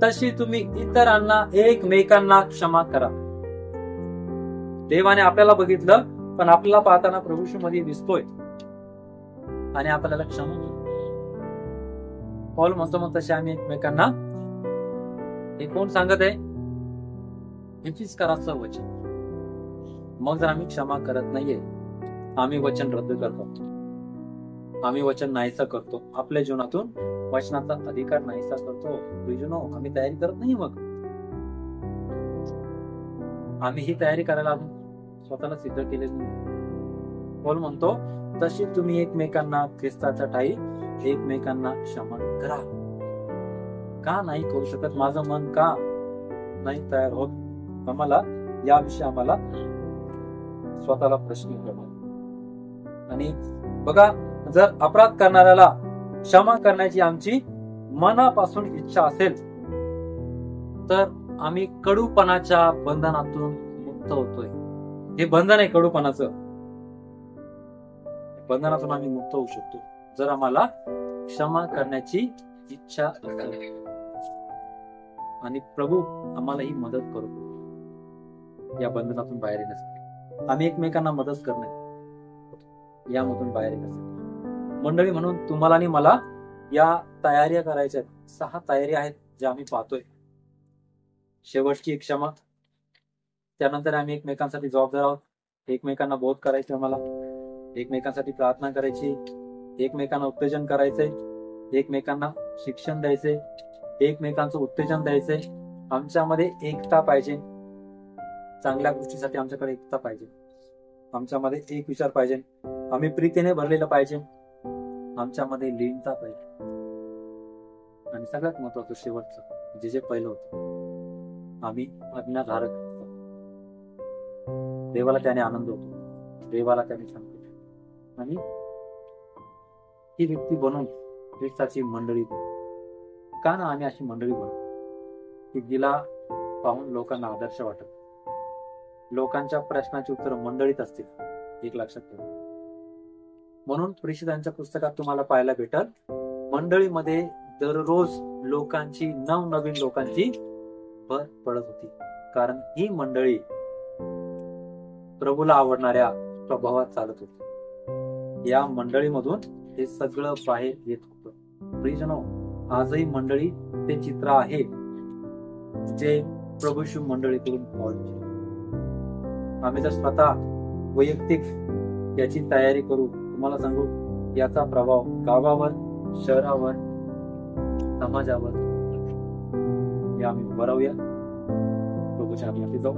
तशी तुम्ही इतरांना एकमेकांना क्षमा करा. देवाने आपल्याला बघितलं, पण आपल्याला पाहताना प्रभू मध्ये दिसतोय आणि आपल्याला क्षमा पौल म्हणतो मग तसे आम्ही एकमेकांना. हे कोण सांगत आहे? इफिसकाराचं वचन. मग जर आम्ही क्षमा करत नाहीये, आम्ही वचन रद्द करतो, आम्ही वचन नाहीसा करतो, आपल्या जीवनातून वचनाचा अधिकार नाहीसा करतो. आम्ही तयारी करत नाही. मग आम्ही ही तयारी करायला स्वतःला सिद्ध केले नाही. पौल म्हणतो तशी तुम्ही एकमेकांना ख्रिस्ताच्या ठाई एकमेकांना क्षमा करा. का नाही करू शकत? माझं मन का नाही तयार होत? आम्हाला याविषयी आम्हाला स्वतःला प्रश्न विचारावा. आणि बघा, जर अपराध करणाऱ्याला क्षमा करण्याची आमची मनापासून इच्छा असेल तर आम्ही कडूपणाच्या बंधनातून मुक्त होतोय. हे बंधन आहे कडूपणाचं, बंधनातून आम्ही मुक्त होऊ शकतो जर आम्हाला क्षमा करण्याची इच्छा असेल. आणि प्रभू आम्हाला ही मदत करू या बंधनातून बाहेर येण्यासाठी. आम्ही एकमेकांना मदत करणे यामधून बाहेर येण्यासाठी. मंडळी म्हणून तुम्हाला आणि मला या तयाऱ्या करायच्या आहेत. 6 तयारी आहेत ज्या आम्ही पाहतोय. शेवटची एक क्षमा, त्यानंतर आम्ही एकमेकांसाठी जबाबदार आहोत. एकमेकांना बोध करायचे, आम्हाला एकमेकांसाठी प्रार्थना करायची, एकमेकांना उत्तेजन करायचंय, एकमेकांना शिक्षण द्यायचंय, एकमेकांचं उत्तेजन द्यायचंय. आमच्यामध्ये एकता पाहिजे. चांगल्या गोष्टीसाठी आमच्याकडे एकता पाहिजे. आमच्यामध्ये एक विचार पाहिजे. आम्ही प्रीतीने भरलेलं पाहिजे. आमच्यामध्ये लीनता पाहिजे. आणि सगळ्यात महत्वाचं शेवटचं जे पहिलं होतं, आम्ही आज्ञाधारक असतो. देवाला त्याने आनंद होतो, देवाला त्याने शांती. आणि ही व्यक्ती बनवून ख्रिस्ताची मंडळी का ना आम्ही अशी मंडळी बनवू की जिला पाहून लोकांना आदर्श वाटत. लोकांच्या प्रश्नाची उत्तर मंडळीत असतील, एक लक्षात ठेवा. म्हणून प्रेषितांच्या पुस्तकात तुम्हाला पाहायला भेटल, मंडळीमध्ये दररोज लोकांची नवनवीन लोकांची भर पडत होती. कारण ही मंडळी प्रभूला आवडणाऱ्या स्वभावात चालत होती. या मंडळीमधून हे सगळं बाहेर येत होतं. प्रियजनो, आजही मंडळी ते चित्र आहे जे प्रभू मंडळीकडून पावलं. आम्ही जर स्वतः वैयक्तिक याची तयारी करू, तुम्हाला सांगू याचा प्रभाव गावावर, शहरावर, समाजावर या आम्ही उभं राहूया. प्रभूच्या आम्ही जाऊ.